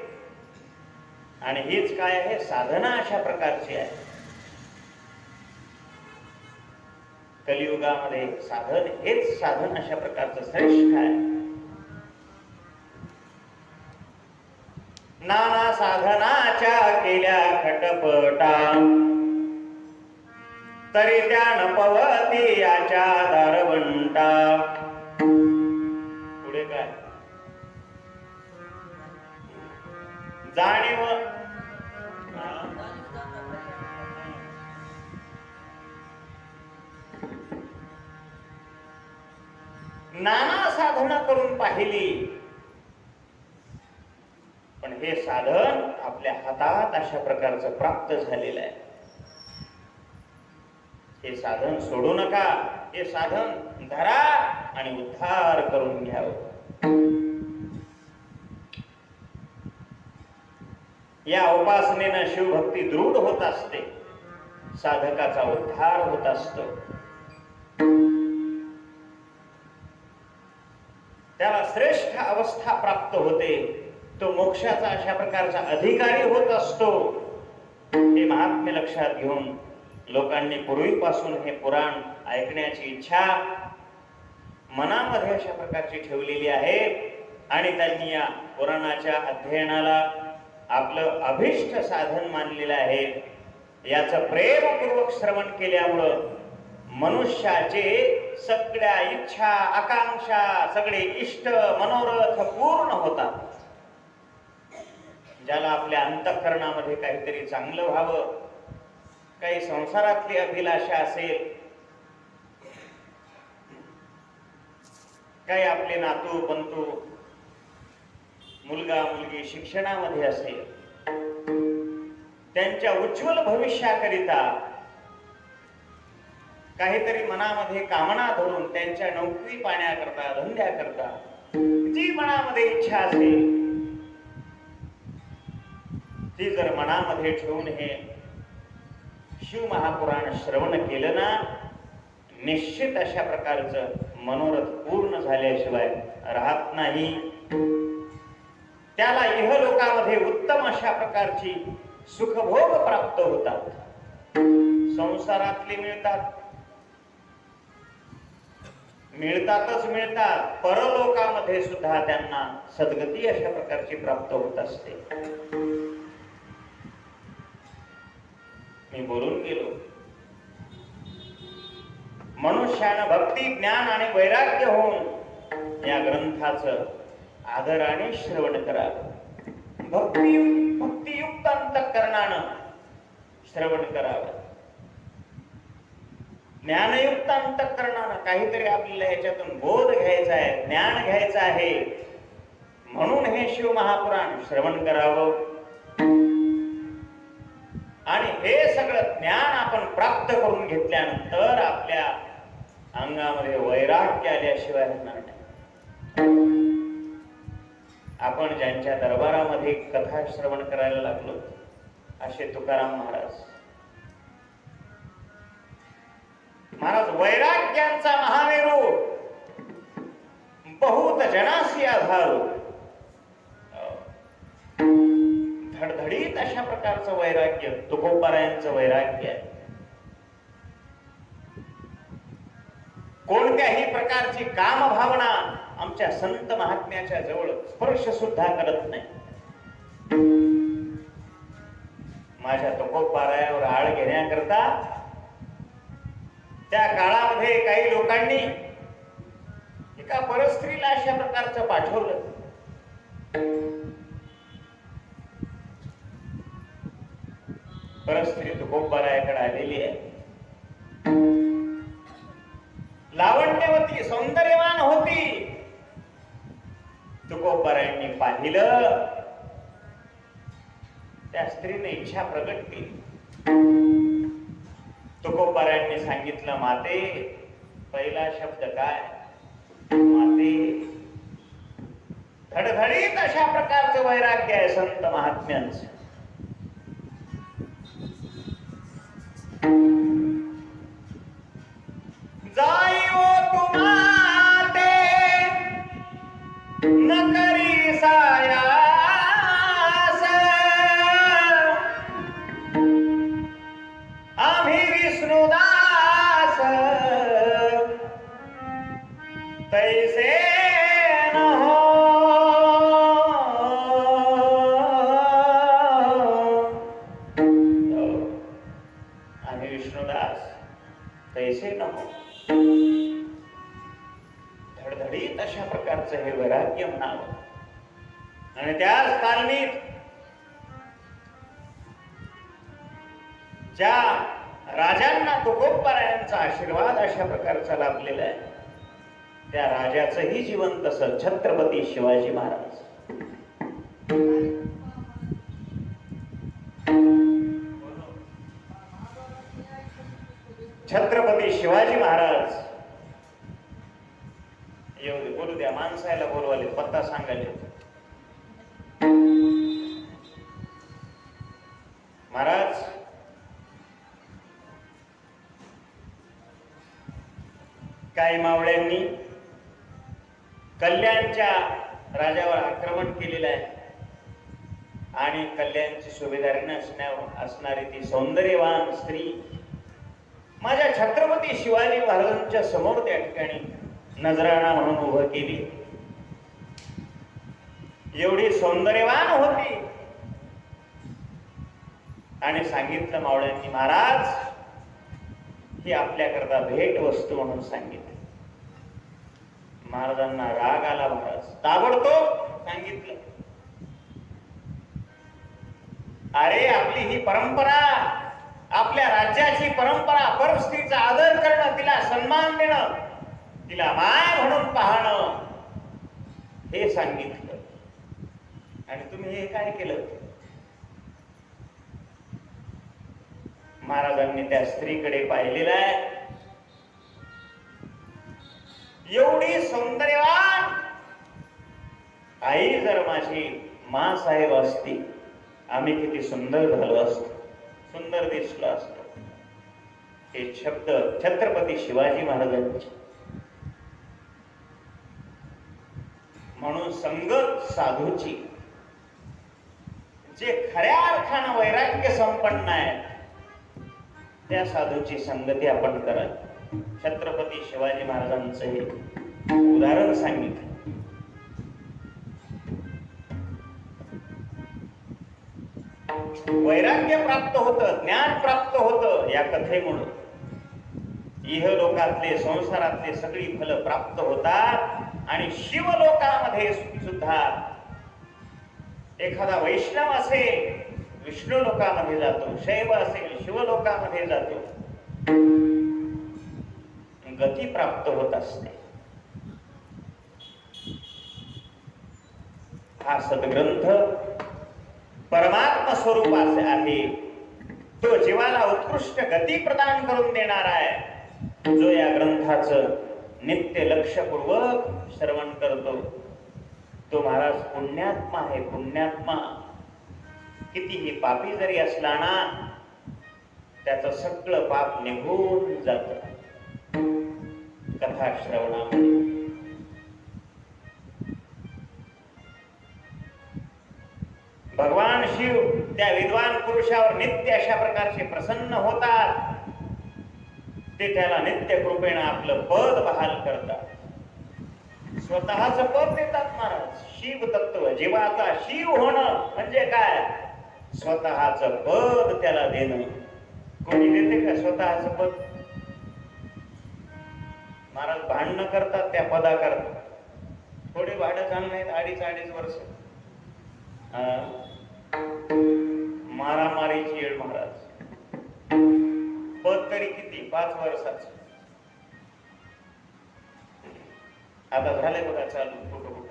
आणि हीच काय आहे? साधना अशा प्रकारची आहे. कलियुगामध्ये साधन हेच साधन अशा प्रकारचं श्रेष्ठ आहे. नाना साधनाच्या केल्या खटपटा तरी त्या नपवती याच्या दारवंटा. पुढे काय? जाणीव नाना साधना करून पाहिली, पण हे साधन आपल्या हातात अशा प्रकारचं प्राप्त झालेलं आहे. हे साधन सोडू नका. हे साधन धरा आणि उद्धार करून घ्यावं. या उपासनेनं शिवभक्ती दृढ होत असते, साधकाचा उद्धार होत असतो. त्याला श्रेष्ठ अवस्था प्राप्त होते. तो मोक्षाचा अशा प्रकारचा अधिकारी होत असतो. हे महात्म्य लक्षात घेऊन लोकांनी पूर्वीपासून हे पुराण ऐकण्याची इच्छा मनामध्ये अशा प्रकारची ठेवलेली आहे. आणि त्यांनी या पुराणाच्या अध्ययनाला आपलं अभिष्ट साधन मानलेलं आहे. याचं प्रेमपूर्वक श्रवण केल्यामुळं मनुष्याचे सगळ्या इच्छा, आकांक्षा, सगळे इष्ट मनोरथ पूर्ण होतात. ज्याला आपल्या अंतःकरणामध्ये काहीतरी चांगलं व्हावं, काही संसारातली अभिलाषा असेल, काही आपले नातू पंतू मुलगा मुलगी शिक्षणामध्ये असेल, त्यांच्या उज्ज्वल भविष्याकरिता काहीतरी मनामध्ये कामना धरून त्यांच्या नोकरी पाण्याकरता धंद्याकरता जी मनामध्ये इच्छा असेल ती जर मनामध्ये ठेवून हे शिवमहापुराण श्रवण केलं ना, निश्चित अशा प्रकारचं मनोरथ पूर्ण झाल्याशिवाय राहत नाही. त्याला इहलोकामध्ये उत्तम अशा प्रकारची सुखभोग प्राप्त होतात. संसारातले मिळतातच मिळतात, परलोकामध्ये सुद्धा त्यांना सद्गती अशा प्रकारची प्राप्त होत असते. मी बोलून गेलो, मनुष्यानं भक्ती ज्ञान आणि वैराग्य होऊन या ग्रंथाचं आदराने श्रवण करावं. भक्तियुक्त अंतःकरणानं श्रवण करावं. ज्ञानयुक्त अंतःकरणानं काहीतरी आपल्याला याच्यातून बोध घ्यायचा आहे, ज्ञान घ्यायचं आहे, म्हणून हे शिवमहापुराण श्रवण करावं. आणि हे सगळं ज्ञान आपण प्राप्त करून घेतल्यानंतर आपल्या अंगामध्ये वैराग्य आल्याशिवाय होणार नाही. आपण ज्यांच्या दरबारामध्ये कथा श्रवण करायला लागलो असे तुकाराम महाराज वैराग्यांचा महामेरू बहुत जनासी आधारू, धडधडीत अशा प्रकारचं वैराग्य तुकोबारायांचं वैराग्य आहे. कोणत्याही प्रकारची कामभावना आमच्या संत महात्म्याच्या जवळ स्पर्श सुद्धा करत नाही. माझ्या तुकोबारायावर आळ घेण्याकरता त्या काळामध्ये काही लोकांनी एका परस्त्रीला अशा प्रकारचं पाठवलं. परस्त्री तुकोबारायाकडे आलेली आहे, लावण्यवती सौंदर्यवान होती. तुकोबारायांनी पाहिलं, त्या स्त्रीने इच्छा प्रकट केली. तुकोबारायांनी सांगितलं, माते, पहिला शब्द काय? माते. धडधडीत अशा प्रकारचं वैराग्य आहे संत महात्म्यांचं. जाईवो तुम्हाते न करी सायास, आम्ही विष्णुदास तैसे न हो. आम्ही विष्णुदास तैसे न हो. धडधडीत अशा प्रकारचं हे वैराग्य म्हणावं. आणि त्याच तालमीत ज्या राजांना तुकोबारायांचा आशीर्वाद अशा प्रकारचा लाभलेला आहे, त्या राजाचंही जीवन तसं छत्रपती शिवाजी महाराज. छत्रपती शिवाजी महाराज येऊ दे, बोलू द्या, माणसाला बोलवाले, पत्ता सांगायले. महाराज काही मावळ्यांनी कल्याणच्या राजावर आक्रमण केलेलं आहे आणि कल्याणची सुभेदारीने असणारी ती सौंदर्यवान स्त्री माझ्या छत्रपती शिवाजी महाराजांच्या समोर त्या ठिकाणी नजराणा म्हणून उभं केली. एवढी सौंदर्यवान होती आणि सांगितलं मावळ्यांनी, महाराज ही आपल्याकरता भेट वस्तू म्हणून सांगितलं. महाराजांना राग आला. महाराज ताबडतोब सांगितलं, अरे आपली ही परंपरा, आपल्या राज्याची परंपरा, परस्त्रीचा आदर करणं, तिला सन्मान देणं, तिला माय म्हणून पाहणं हे सांगितलं. आणि तुम्ही हे काय केलं? महाराजांनी त्या स्त्रीकडे पाहिलेलं आहे. एवढी सौंदर्यवान आई जर माझी माँ साहेब असती, आम्ही किती सुंदर झालो असतो, सुंदर दिसलो असतो. हे शब्द छत्रपती शिवाजी महाराजांचे. म्हणून संगत साधूची, जे खऱ्या अर्थानं वैराग्य संपन्न आहे त्या साधूची संगती आपण करा. छत्रपती शिवाजी महाराजांचं हे उदाहरण सांगितलं. वैराग्य प्राप्त होतं, ज्ञान प्राप्त होतं या कथेमुळे. इहलोकातले संसारातले सगळी फलं प्राप्त होतात आणि शिवलोकामध्ये सुद्धा एखादा वैष्णव असेल विष्णू लोकामध्ये जातो, शैव असेल शिवलोकामध्ये जातो, गती प्राप्त होत असते. हा सद्ग्रंथ परमात्मा स्वरूपाचे आहे. तो जीवाला उत्कृष्ट गती प्रदान करून देणार आहे. जो या ग्रंथाचं नित्य लक्षपूर्वक श्रवण करतो तो महाराज पुण्यात्मा आहे. पुण्यात्मा कितीही पापी जरी असला ना, त्याचं सगळं पाप निघून जात कथा श्रवणामध्ये. भगवान शिव त्या विद्वान पुरुषावर नित्य अशा प्रकारचे प्रसन्न होतात. ते त्याला नित्य कृपेनं आपलं पद बहाल करतात. स्वतःच पद देतात महाराज. शिव तत्व जीवाचा शिव होणं म्हणजे काय? स्वतःच पद त्याला देणं. कोणी देते का स्वतःच पद? महाराज भांडणं करतात त्या पदा करतात. थोडे भाडं झालं नाहीत, 2.5 वर्ष मारामारीची येळ महाराज. पद तरी किती? 5 वर्षाचं. आता झालंय बघा चालू कुठं कुठं.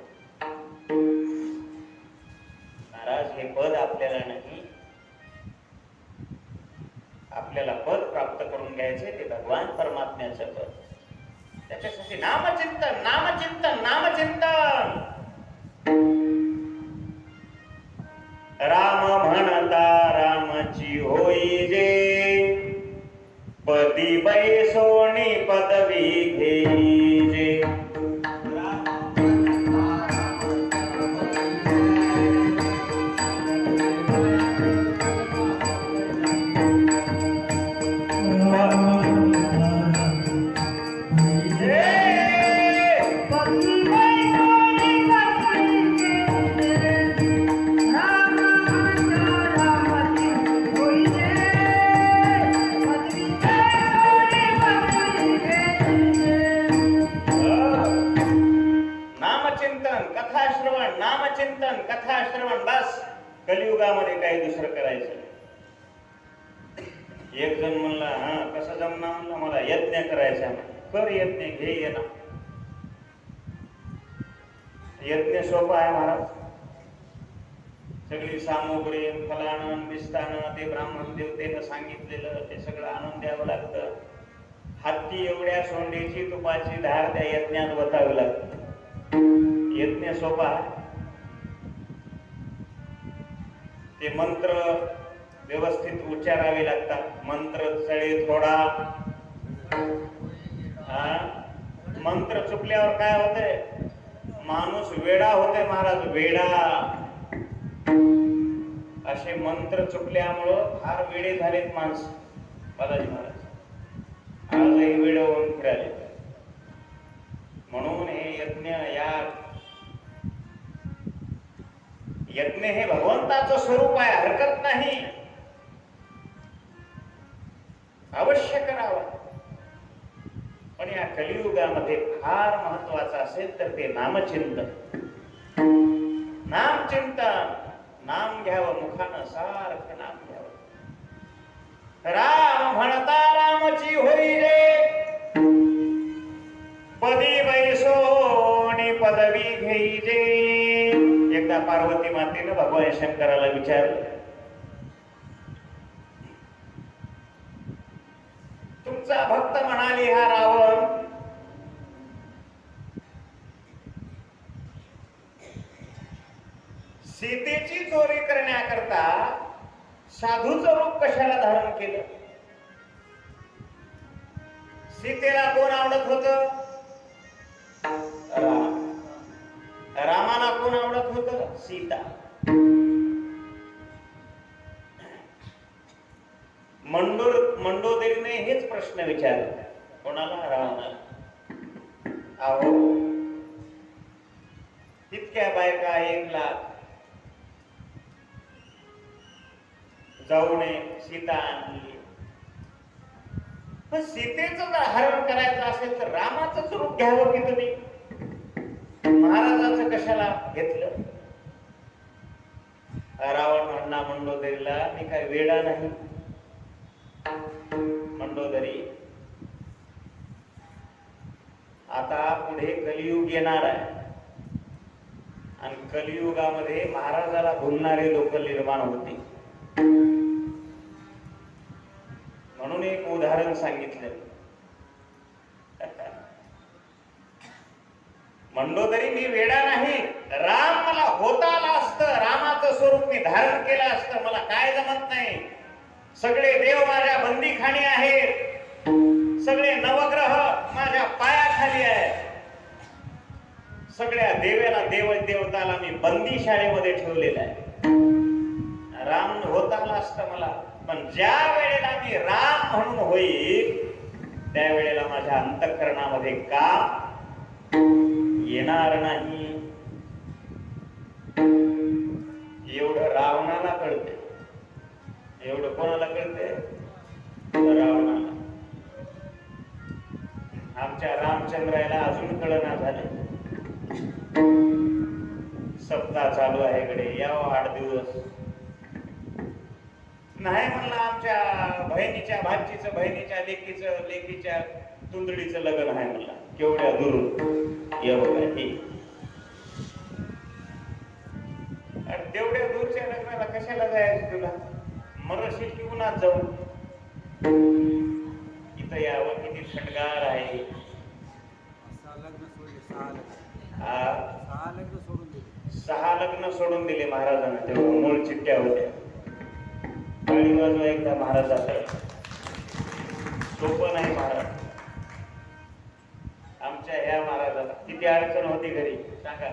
महाराज हे पद आपल्याला नाही, आपल्याला पद प्राप्त करून घ्यायचे ते भगवान परमात्म्याचं पद. त्याच्यासाठी नामचिंतन नामचिंतन नामचिंतन. राम म्हणता रामची होई जे, पदी बैसोनी पदवी घेई जे. नामचिंतन कथा श्रवण बस. कलियुगामध्ये काही दुसरं करायचं. एक जण म्हणला हा कसं जमणार म्हणलं, मला यज्ञ करायचा. कर यज्ञ, घे ये ना. यज्ञ सोपा आहे महाराज. सगळी सामुग्री फलानं बिस्तानं ते ब्राह्मण देवतेनं सांगितलेलं ते सगळं आणून द्यावं लागतं. हत्ती एवढ्या सोंडीची तुपाची धार त्या यज्ञात वतावी लागते. यज्ञ सोपा आहे. ते मंत्र व्यवस्थित उच्चारावे लागतात. मंत्र चळे थोडा. मंत्र चुकल्यावर काय होते? माणूस वेडा होते महाराज, वेडा. असे मंत्र चुकल्यामुळं फार वेडे झालेत माणसं. बालाजी महाराज आजही वेड होऊन फिराले. म्हणून हे यज्ञ हे भगवंताचं स्वरूप आहे. हरकत नाही, अवश्य करावा. पण या कलियुगामध्ये फार महत्वाचं असेल तर ते नामचिंतन. नामचिंतन, नाम घ्यावं मुखानं, सारखं नाम घ्यावं. राम म्हणता रामची होई रे, पदी बैसोनी पदवी घेईजे. एकदा पार्वती मातेनं भगवान शंकराला विचारलं, तुमचा भक्त म्हणाली हा रावण सीतेची चोरी करण्याकरता साधूचं रूप कशाला धारण केलं? सीतेला कोण आवडत होत? राम. रामाला कोण आवडत होत? सीता. मंडोदरीने हेच प्रश्न विचारला कोणाला? रावणाला. अहो इतक्या बायका 1,00,000 जाऊ नये, सीता आणली. पण सीतेचं जर हरण करायचं असेल तर रामाचंच रूप घ्यावं की तुम्ही महाराजाचं कशाला घेतलं? रावण म्हणला मंडोदरीला, मी काय वेडा नाही. मंडोदरी, आता पुढे कलियुग येणार आहे आणि कलियुगामध्ये महाराजाला भुलणारे लोक निर्माण होते. म्हणून एक उदाहरण सांगितलं. मंडोदरी, मी वेडा नाही. राम मला होता आला असतं, रामाचं स्वरूप मी धारण केलं असतं, मला काय जमत नाही. सगळे देव माझ्या बंदीखाणी आहेत, सगळे नवग्रह माझ्या पायाखाली आहेत, सगळ्या देवताला मी बंदी शाळेमध्ये ठेवलेलं आहे. राम होता आला असतं मला, पण ज्या वेळेला मी राम म्हणून होईल त्यावेळेला माझ्या अंतःकरणामध्ये काम येणार नाही. एवढं रावणाला कळते. एवढं कोणाला कळते? रावणाला. आमच्या रामचंद्राला अजून कळना झाले. सप्ताह चालू आहे कडे, यावं 8 दिवस. नाही म्हणलं आमच्या बहिणीच्या भाचीचं, बहिणीच्या लेकीच्या तुंदडीचं लग्न आहे म्हणला. केवढ्या दूर या बघा हे. तेवढ्या दूरच्या लग्नाला कशाला जायचं तुला? मरशी किंवा जाऊ. इथं यावं, किती थंडगार आहे. 6 लग्न सोडून दिले महाराजांना. तेव्हा मूळ चिठ्ठ्या होत्या. गाडी वाजवा एकदा महाराजाकडे. सोपं नाही महाराज. आमच्या ह्या महाराजाला किती अडचण होती घरी सांगा.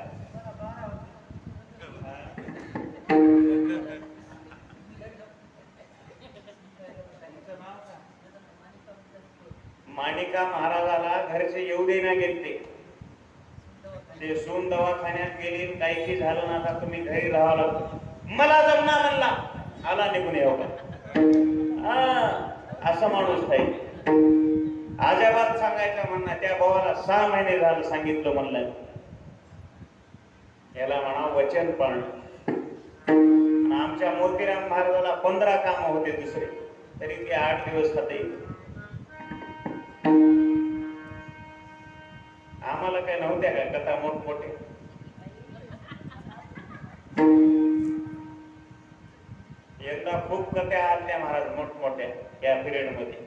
माणिका महाराजाला घरचे येऊ देना गेलते. ते सून दवाखान्यात गेली, काही की झालं ना, आता तुम्ही घरी राहावं. मला जमणार म्हणला, आला निघून यावं. असं माणूस पाहिजे. अजाबात सांगायचं म्हणणं. त्या भावाला 6 महिने झालं सांगितलं म्हणलं, याला म्हणा वचन पण. आमच्या मोतीराम महाराजाला 15 काम होते दुसरे, तरी ते 8 दिवस खाते. आम्हाला काय नव्हत्या का कथा मोठमोठे? एकदा खूप कथा आल्या महाराज मोठमोठ्या या पिरियड मध्ये.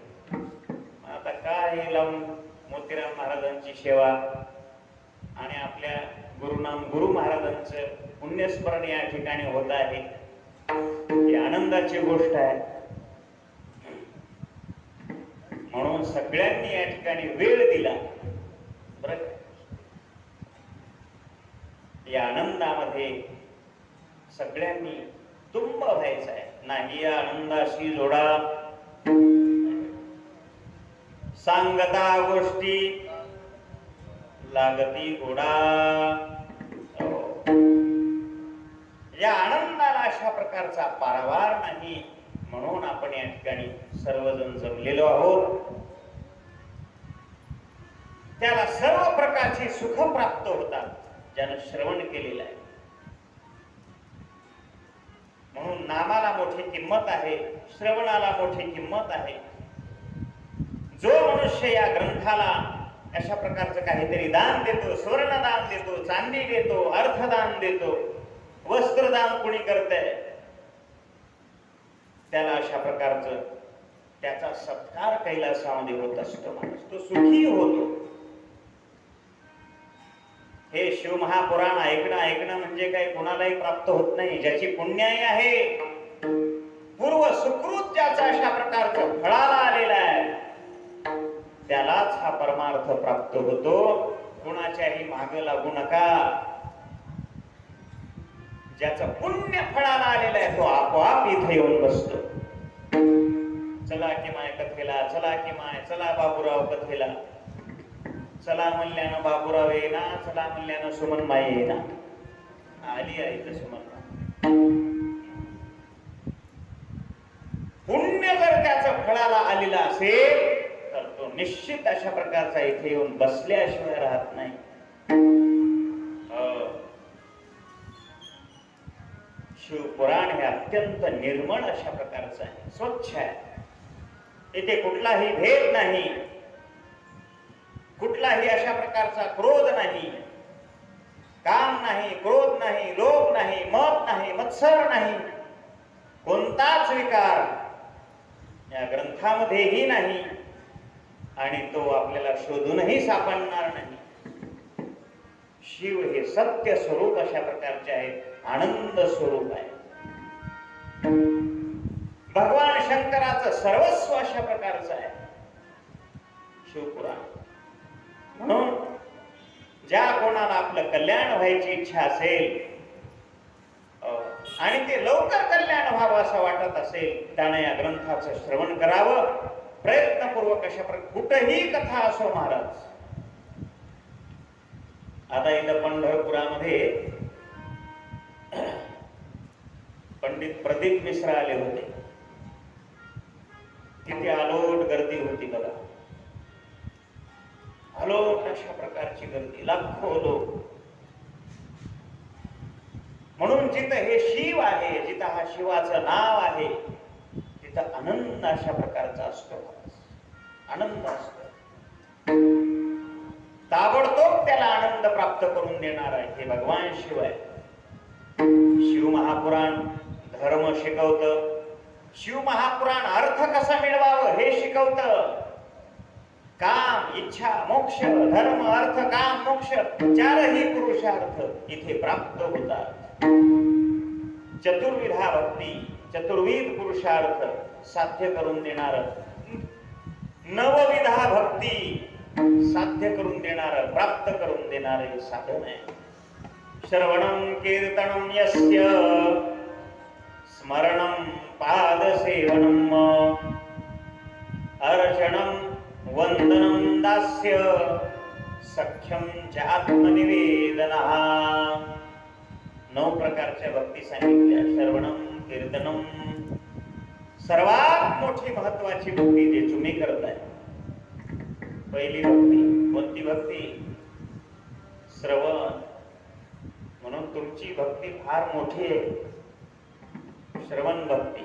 आता काय लावून मोतीराम महाराजांची सेवा आणि आपल्या गुरु महाराजांचं पुण्यस्मरण या ठिकाणी होत आहे. ही आनंदाची गोष्ट आहे. म्हणून सगळ्यांनी या ठिकाणी वेळ दिला. बरं, या आनंदामध्ये सगळ्यांनी तुंब व्हायचं आहे. नाही या आनंदाशी जोडा सांगता गोष्टी लागती गोडा. या आनंदाला अशा प्रकारचा पारावार नाही. म्हणून आपण या ठिकाणी सर्वजण जमलेलो आहोत. त्याला सर्व प्रकारची सुख प्राप्त होतात ज्यानं श्रवण केलेलं आहे. म्हणून नामाला मोठी किंमत आहे, श्रवणाला मोठी किंमत आहे. जो मनुष्य या ग्रंथाला अशा प्रकारचं काहीतरी दान देतो, स्वर्णदान देतो, चांदी देतो, अर्थदान देतो, वस्त्रदान कुणी करतंय, त्याला अशा प्रकारचं त्याचा सत्कार कैलासामध्ये होत असतो. माणूस तो सुखी होतो. हे शिवमहापुराण ऐकणं म्हणजे काही कोणालाही प्राप्त होत नाही. ज्याची पुण्याई आहे, पूर्व सुकृत ज्याचा अशा प्रकारचं फळाला आलेला आहे, त्यालाच हा परमार्थ प्राप्त होतो. कुणाच्याही मागे लागू नका. ज्याचं पुण्य फळाला आलेलं आहे तो आपोआप इथे येऊन बसतो. चला की माय कथेला, चला की माय, चला बाबूराव कथेला. चला म्हणल्यानं बाबूराव येईना, चला म्हणल्यानं सुमनबाई येईना. आली आई तर सुमनबाई. पुण्य जर त्याचं फळाला आलेला असेल तर तो निश्चित अशा प्रकारचा इथे येऊन बसल्याशिवाय राहत नाही. शिवपुराण हे अत्यंत निर्मळ अशा प्रकारचं आहे, स्वच्छ आहे. इथे कुठलाही भेद नाही, कुठलाही अशा प्रकारचा क्रोध नाही, काम नाही, क्रोध नाही, लोभ नाही, मत नाही, मत्सर नाही, कोणताच विकार या ग्रंथामध्येही नाही आणि तो आपल्याला शोधूनही सापडणार नाही. शिव हे सत्य स्वरूप अशा प्रकारचे आहे, आनंद स्वरूप आहे. भगवान शंकराचं सर्वस्व अशा प्रकारचं आहे शिवपुराण. म्हणून ज्या कोणाला आपलं कल्याण व्हायची इच्छा असेल आणि ते लवकर कल्याण व्हावं असं वाटत असेल, त्याने या ग्रंथाचं श्रवण करावं प्रयत्नपूर्वक. अशा प्रकारे कुठेही कथा असो महाराज. आता इथं पंढरपुरामध्ये पंडित प्रदीप मिश्रा आले होते. किती आलोट गर्दी होती बघा, आलोट अशा प्रकारची गर्दी, लाखो लोक. म्हणून जिथं हे शिव आहे, जिथं हा शिवाचं नाव आहे, तिथं आनंद अशा प्रकारचा असतो, आनंद असतो. ताबडतोब त्याला आनंद प्राप्त करून देणार आहे हे भगवान शिव आहे. शिव महापुराण धर्म शिकवतं. शिव महापुराण अर्थ कसा मिळवावं हे शिकवतं. काम, इच्छा, मोक्ष, धर्म, अर्थ, काम, मोक्ष चारही पुरुषार्थ इथे प्राप्त होतात. चतुर्विधा भक्ती, चतुर्विध पुरुषार्थ साध्य करून देणार, नवविधा भक्ती साध्य करून देणार, प्राप्त करून देणार हे साधन आहे. श्रवणं कीर्तनं यस्य स्मरणं पादसेवनं अर्चनं वंदनं दास्य सख्यं च आत्मनिवेदनः. 9 प्रकारच्या भक्ती सांगितल्या. श्रवणं कीर्तनं, सर्वात मोठी महत्वाची भक्ती जे तुम्ही करताय. पहिली भक्ती कोणती भक्ती? श्रवण. म्हणून तुमची भक्ती फार मोठी आहे, श्रवण भक्ती.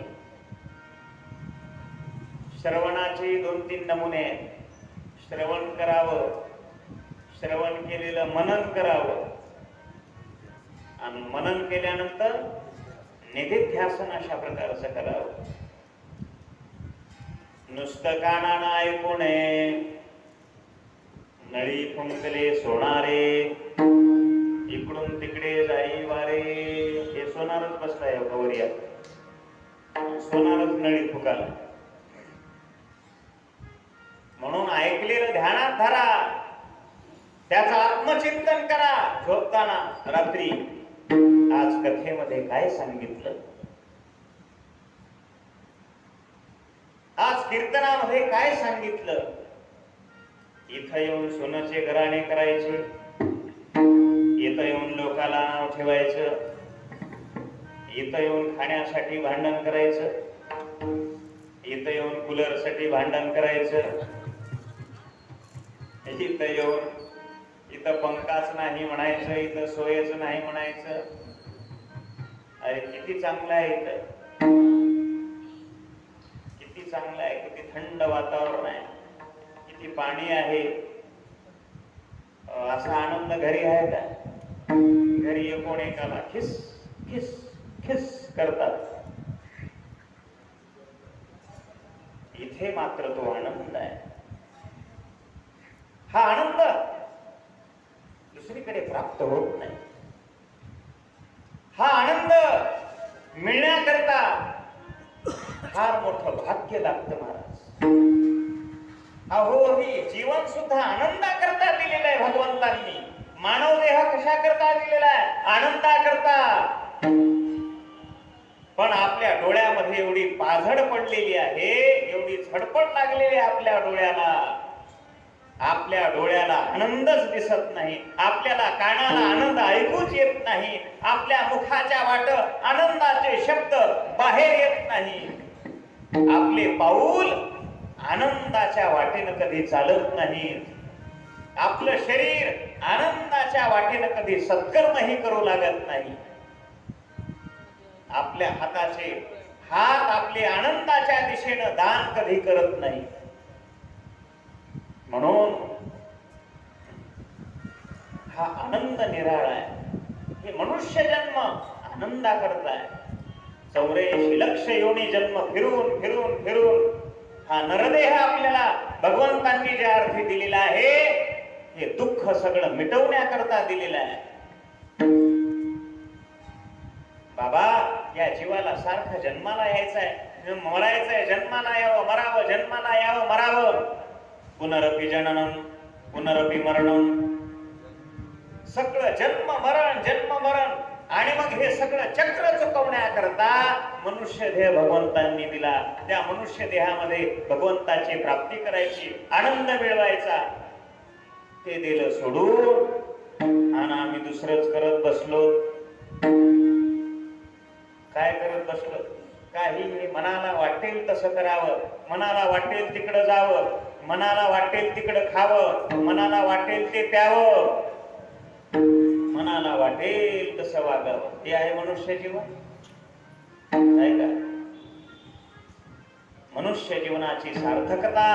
श्रवणाचे 2-3 नमुने आहेत. श्रवण करावं, श्रवण केलेलं मनन करावं आणि मनन केल्यानंतर निधिध्यासन अशा प्रकारचं करावं. नुसतं कानानं ऐकू नये. नळी फुंकले सोनारे, इकडून तिकडे जाई वारे. हे सोनारच बसलाय गवरिया, सोनारच नळी फुकाला. म्हणून ऐकलेलं ध्यानात धरा, त्याचं आत्मचिंतन करा. झोपताना रात्री आज कथेमध्ये काय सांगितलं, आज कीर्तनामध्ये काय सांगितलं. इथं येऊन सोन्याचे घराणे करायचे, इथं येऊन लोकाला नाव ठेवायचं, इथं येऊन खाण्यासाठी भांडण करायचं, इथं येऊन कूलर साठी भांडण करायचं, इथं येऊन इथं पंखाच नाही म्हणायचं, इथं सोयच नाही म्हणायचं. अरे किती चांगलं आहे इथं, किती चांगलं आहे, किती थंड वातावरण आहे, किती पाणी आहे, असा आनंद घरी आहे का? घरी कोण एकाला खिस खिस खिस करतात. इथे मात्र तो आनंद आहे. हा आनंद दुसरीकडे प्राप्त होत नाही. हा आनंद मिळण्याकरता फार मोठं भाग्य लागतं महाराज. अहो, ही जीवन सुद्धा आनंदाकरता दिलेलं आहे भगवंतांनी. मानव देह कशा करता दिलेला आहे? आनंदा करता. पण आपल्या डोळ्यामध्ये एवढी पाझड पडलेली आहे, एवढी झडपड लागलेली आहे आपल्या डोळ्याला. आपल्या डोळ्याला आनंदच दिसत नाही. आपल्याला कानाला आनंद ऐकूच येत नाही. आपल्या मुखाच्या वाट आनंदाचे शब्द बाहेर येत नाही. आपले पाऊल आनंदाच्या वाटेनं कधी चालत नाही. आपलं शरीर आनंदाच्या वाटेनं कधी सत्कर्मही करू लागत नाही. आपल्या हाताचे हात आपले आनंदाच्या दिशेनं दान कधी करत नाही. म्हणून हा आनंद निराळा आहे. हे मनुष्य जन्म आनंदा करताय. 84 लक्ष योनी जन्म फिरून फिरून फिरून हा नरदेह आपल्याला भगवंतांनी ज्या अर्थी दिलेला आहे, हे दुःख सगळं मिटवण्याकरता दिलेलं आहे. बाबा, या जीवाला सारखं जन्माला यायचंय, मरायचंय, जन्माला यावं मरावं, जन्माला यावं मरावं. पुनरपि जननम पुनरपि मरणम. सगळं जन्म मरण आणि मग हे सगळं चक्र चुकवण्याकरता मनुष्य देह भगवंतांनी दिला. त्या मनुष्य देहामध्ये भगवंताची प्राप्ती करायची, आनंद मिळवायचा. ते दिलं सोडून आणि आम्ही दुसरंच करत बसलो. काय करत बसलो? काही मनाला वाटेल तसं करावं, मनाला वाटेल तिकडं जावं, मनाला वाटेल तिकडं खावं, मनाला वाटेल ते प्यावं, मनाला वाटेल तसं वागावं. हे आहे मनुष्य जीवन. आहे का? मनुष्य जीवनाची सार्थकता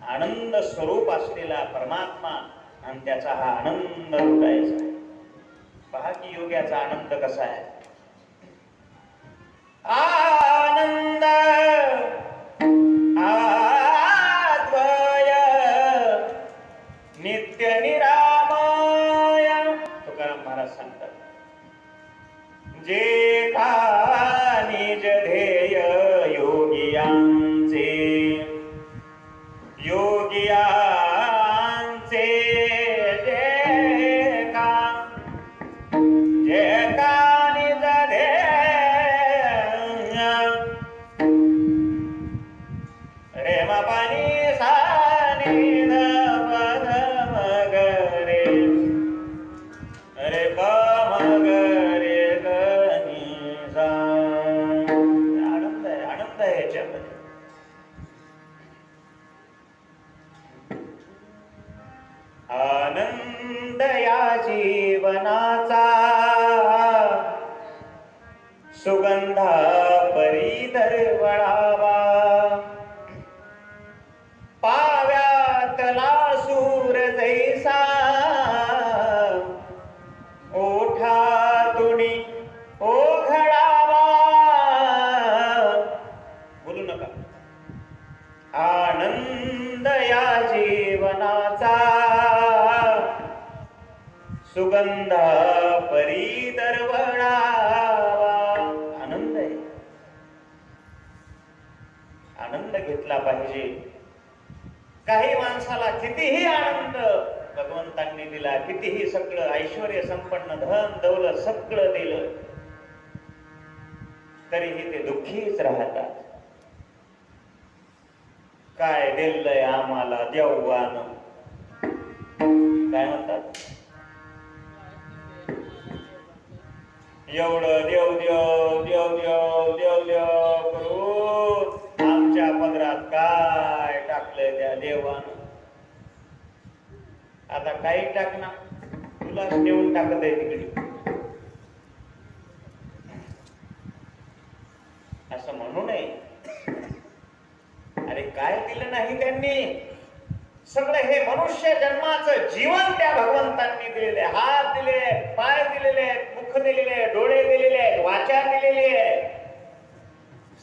आनंद स्वरूप असलेला परमात्मा आणि त्याचा हा आनंद लुटायचा. पहा की योग्याचा आनंद कसा आहे. आनंद आद्वय नित्य निरामय. तुकाराम महाराज सांगतात, जे का निज ध्येय योगियांचे जे का निज रे मा पाणी सानी ध पद मग रे रे प मग रे ग नि सा. आनंद आहे याच्यामध्ये. आनंद या जीवनाचा सुगंधा परी दरवळावा. पाव्यातला सूर जैसा ओठातुनी ओघळावा. बोलू नका. आनंद या जीवनाचा सुगंधा परी दरवळावा. आनंद आहे. आनंद घेतला पाहिजे. काही माणसाला कितीही आनंद भगवंतांनी दिला, कितीही सगळं ऐश्वर्य संपन्न धन दौलत सगळं दिलं, तरीही ते दुःखीच राहतात. काय दिलंय आम्हाला देवानं, काय म्हणतात, एवढं देव देव देव देव देव देव करून आमच्या पदरात काय टाकलंय त्या देवानं. आता काही टाकणार, तुलाच नेऊन टाकत आहे तिकडे, असं म्हणू नये. अरे काय दिलं नाही त्यांनी, सगळं हे मनुष्य जन्माचं जीवन त्या भगवंतांनी दिलेले आहे. हात दिलेले आहेत, पाय दिलेले आहेत, मुख दिलेले आहे, डोळे दिलेले आहेत, वाचा दिलेली आहे,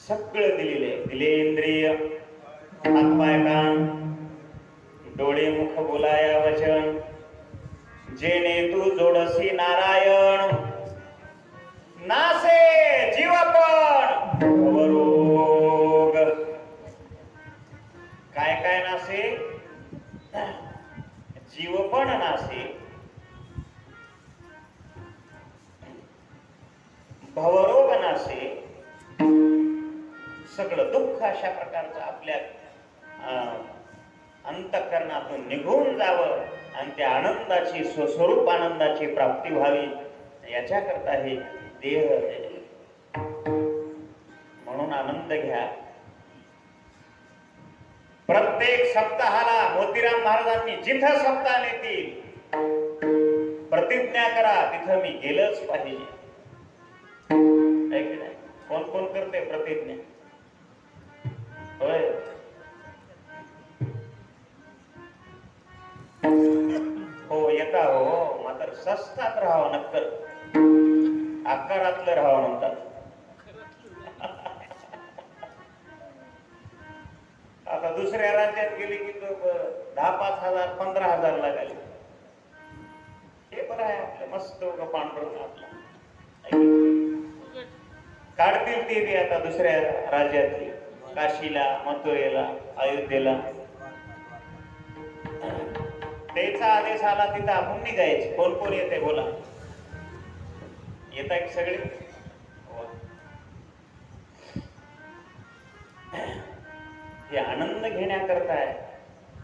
सगळं दिलेले आहे. दिले इंद्रिय, हात पाय कान, डोळे मुख बोलाया वचन, जेणे तू जोडसी नारायण, नासे जीवपण भवरोग. काय काय नासे? जीवपण नासे, भवरोग नासे, सगळं दुःख अशा प्रकारचं आपल्या अंतःकरणातून निघून जावं आणि त्या आनंदाची, स्वस्वरूप आनंदाची प्राप्ती व्हावी, याच्याकरता हे देह. म्हणून आनंद घ्या. प्रत्येक सप्ताहाला मोतीराम महाराजांनी जिथं सप्ताह नेतील प्रतिज्ञा करा, तिथं मी गेलंच पाहिजे. कोण कोण करते प्रतिज्ञा? होय, हो येता हो, मात्र सस्तात राहावं, नक्कर आकारातलं राहावं म्हणतात. आता दुसऱ्या राज्यात गेले की 10-5 हजार 15,000 लागाले. हे बरं आहे आपलं, मस्त पांढरं आपलं काढतील ते बी आता दुसऱ्या राज्यातली, काशीला, मथुरेला, अयोध्येला. त्याचा आदेश आला तिथं आपण निघायचे. कोण कोण येते बोला? येत की सगळे? हे आनंद घेण्याकरता आहे.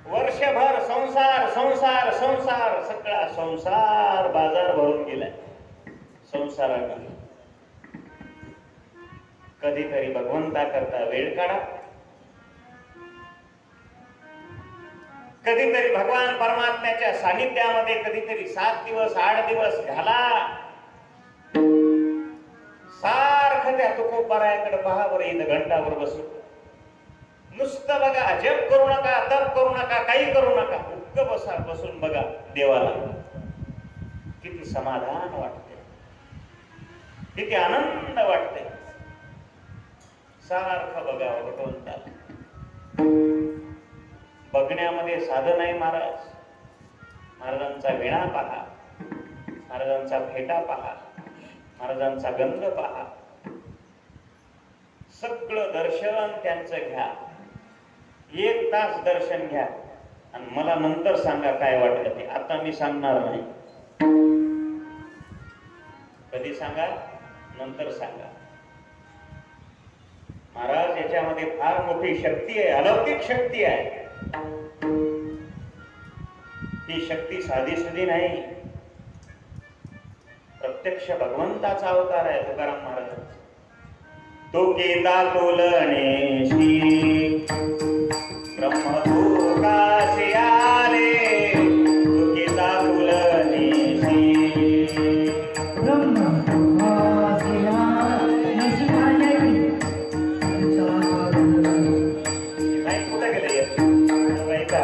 वर्षभर संसार संसार संसार, सगळा संसार बाजार भरून गेलाय संसाराने. कधीतरी भगवंता करता वेळ काढा, कधीतरी भगवान परमात्म्याच्या सानिध्यामध्ये कधीतरी 7 दिवस 8 दिवस घाला. सारखं त्या तुकोबारायाकडे पहा बरं, इथं घंटावर बसू, नुसतं बघा, जप करू नका, तप करू नका, काही करू नका, उक्क बसा, बसून बघा देवाला. किती समाधान वाटते, किती आनंद वाटते. सारखं बघावं भगवंताला. बघण्यामध्ये साधन आहे महाराज. महाराजांचा विणा पहा, महाराजांचा फेटा पहा, महाराजांचा गंध पहा, सगळं दर्शन त्यांचं घ्या. 1 तास दर्शन घ्या आणि मला नंतर सांगा काय वाटलं ते. आता मी सांगणार नाही. कधी सांगा? नंतर सांगा. महाराज, याच्यामध्ये फार मोठी शक्ती आहे, अलौकिक शक्ती आहे. ही शक्ती साधी सुधी नाही, प्रत्यक्ष भगवंताचा अवतार आहे तुकाराम महाराजांचा. तो केता तोलणेशी ब्रह्मभूकासी आले, तो केता तोलणेशी ब्रह्मभूकासी आले. नाही कुठं गेले का?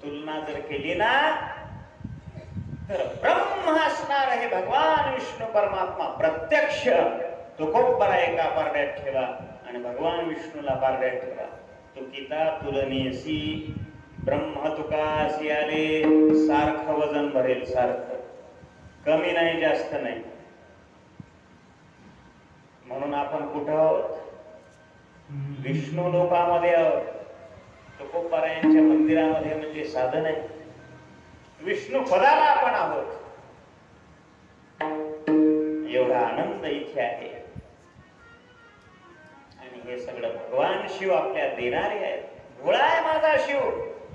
तुलना जर केली ना तर ब्रह्म असणार हे भगवान विष्णू परमात्मा प्रत्यक्ष तुकोबरा एका पारड्यात ठेवा आणि भगवान विष्णूला पारड्यात ठेवा. तुकिता तुलनीसी ब्रह्म तुकासी आले. सारखं वजन भरेल, सारखं, कमी नाही जास्त नाही. म्हणून आपण कुठं आहोत? विष्णू लोकामध्ये आहोत. तुकोबारायांच्या मंदिरामध्ये म्हणजे साधन आहे. विष्णू पदाला आपण आहोत, एवढा आनंद इथे आहे. आणि हे सगळं भगवान शिव आपल्या देणारे आहेत. भोळा आहे माझा शिव,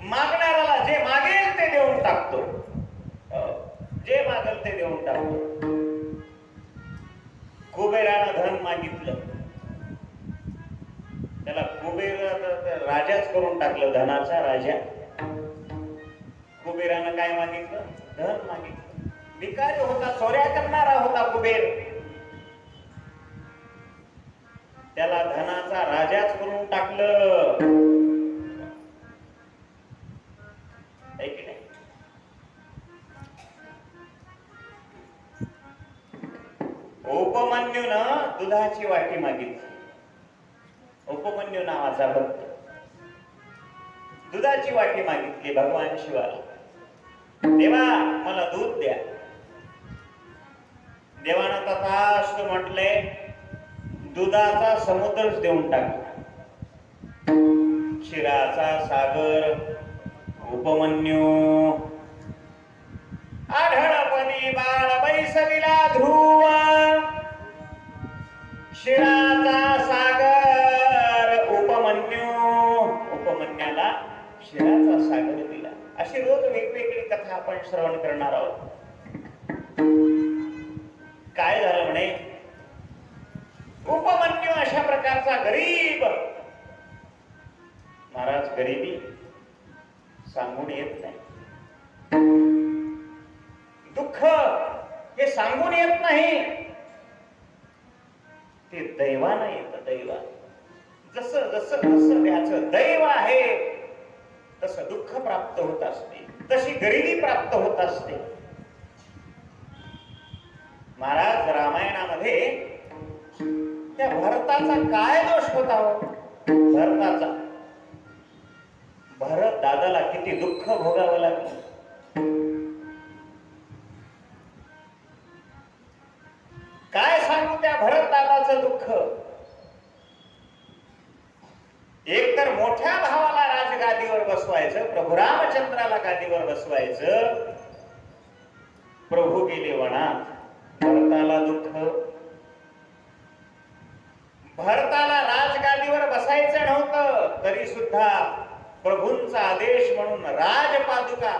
मागणाऱ्याला जे मागेल ते देऊन टाकतो. जे मागेल ते देऊन टाकतो. कुबेरानं धन मागितलं, त्याला कुबेर राजाच करून टाकलं, धनाचा राजा. कुबेरानं काय मागितलं? धन मागितलं. भिकारी होता, चोऱ्या करणारा होता कुबेर, त्याला धनाचा राजाच करून टाकलं. है की नाही? उपमन्यूनं दुधाची वाटी मागितली. उपमन्यू नावाचा भक्त दुधाची वाटी मागितली भगवान शिवाला. देवा मला दूध द्या. देवानं तथास्तु म्हटलंय, दुधाचा समुद्रच देऊन टाकला. क्षीराचा सागर उपमन्यू. आढळपणी बाळ बैसविला ध्रुव, क्षीराचा सागर उपमन्यू. उपमन्याला क्षीराचा सागर दिला. अशी रोज वेगवेगळी कथा आपण श्रवण करणार आहोत. काय झालं म्हणे, उपमन्यू अशा प्रकारचा गरीब. महाराज, गरिबी सांगून येत नाही, दुःख हे सांगून येत नाही, ते दैवानं येतं. दैवा जसं जसं जसं त्याचं दैव आहे तसं दुःख प्राप्त होत असते, तशी गरिबी प्राप्त होत असते. महाराज, रामायणामध्ये त्या भरताचा काय दोष होता हो? भरताचा, भरत दादाला किती दुःख भोगावं लागलं. काय सांगू त्या भरत दादाचं दुःख. एक तर मोठ्या भावाला राजगादीवर बसवायचं, प्रभू रामचंद्राला गादीवर बसवायचं, प्रभू गेले वनात. भरताला दुःख. भरताला राजगादीवर बसायचं नव्हतं, तरी सुद्धा प्रभूंचा आदेश म्हणून राजपादुका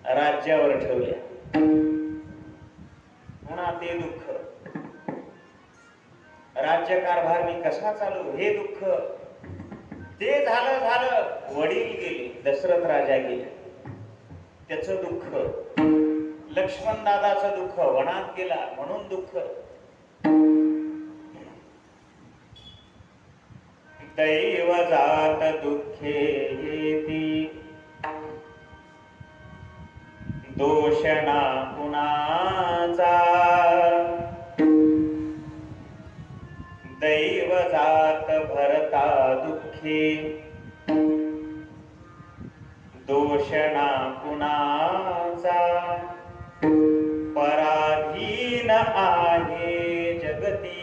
राज्यावर ठेवल्या. पुन्हा ते दुःख. राज्यकारभार मी कसा चालू, हे दुःख. ते झालं झालं, वडील गेले, दशरथ राजा गेले, त्याचं दुःख. लक्ष्मण दादाचं दुःख, वनात गेला म्हणून दुःख. दैव जात दुःखे येती, दोषणा कुणाचा. दैव जात भरता दुःखे, दोषणा कुणाचा. पराधीन आहे जगती,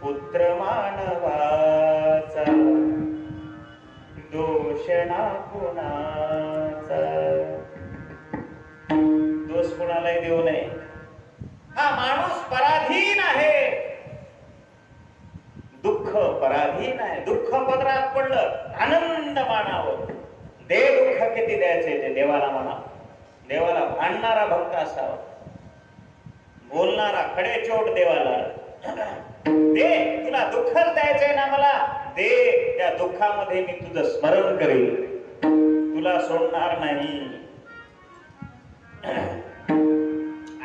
पुत्र मानवाचा. दोषणा कुणाचा. दोष कुणालाही देऊ नये. हा माणूस पराधीन आहे, दुःख पराधीन आहे. दुःख पदरात पडलं, आनंद मानावं. दे दुःख किती द्यायचे ते देवाला म्हणा. देवाला भांडणारा भक्त असावा, बोलणारा खडेचोट देवाला. दे, तुला दुःखच द्यायचंय ना मला, दे. त्या दुःखामध्ये मी तुझं स्मरण करेल, तुला सोडणार नाही.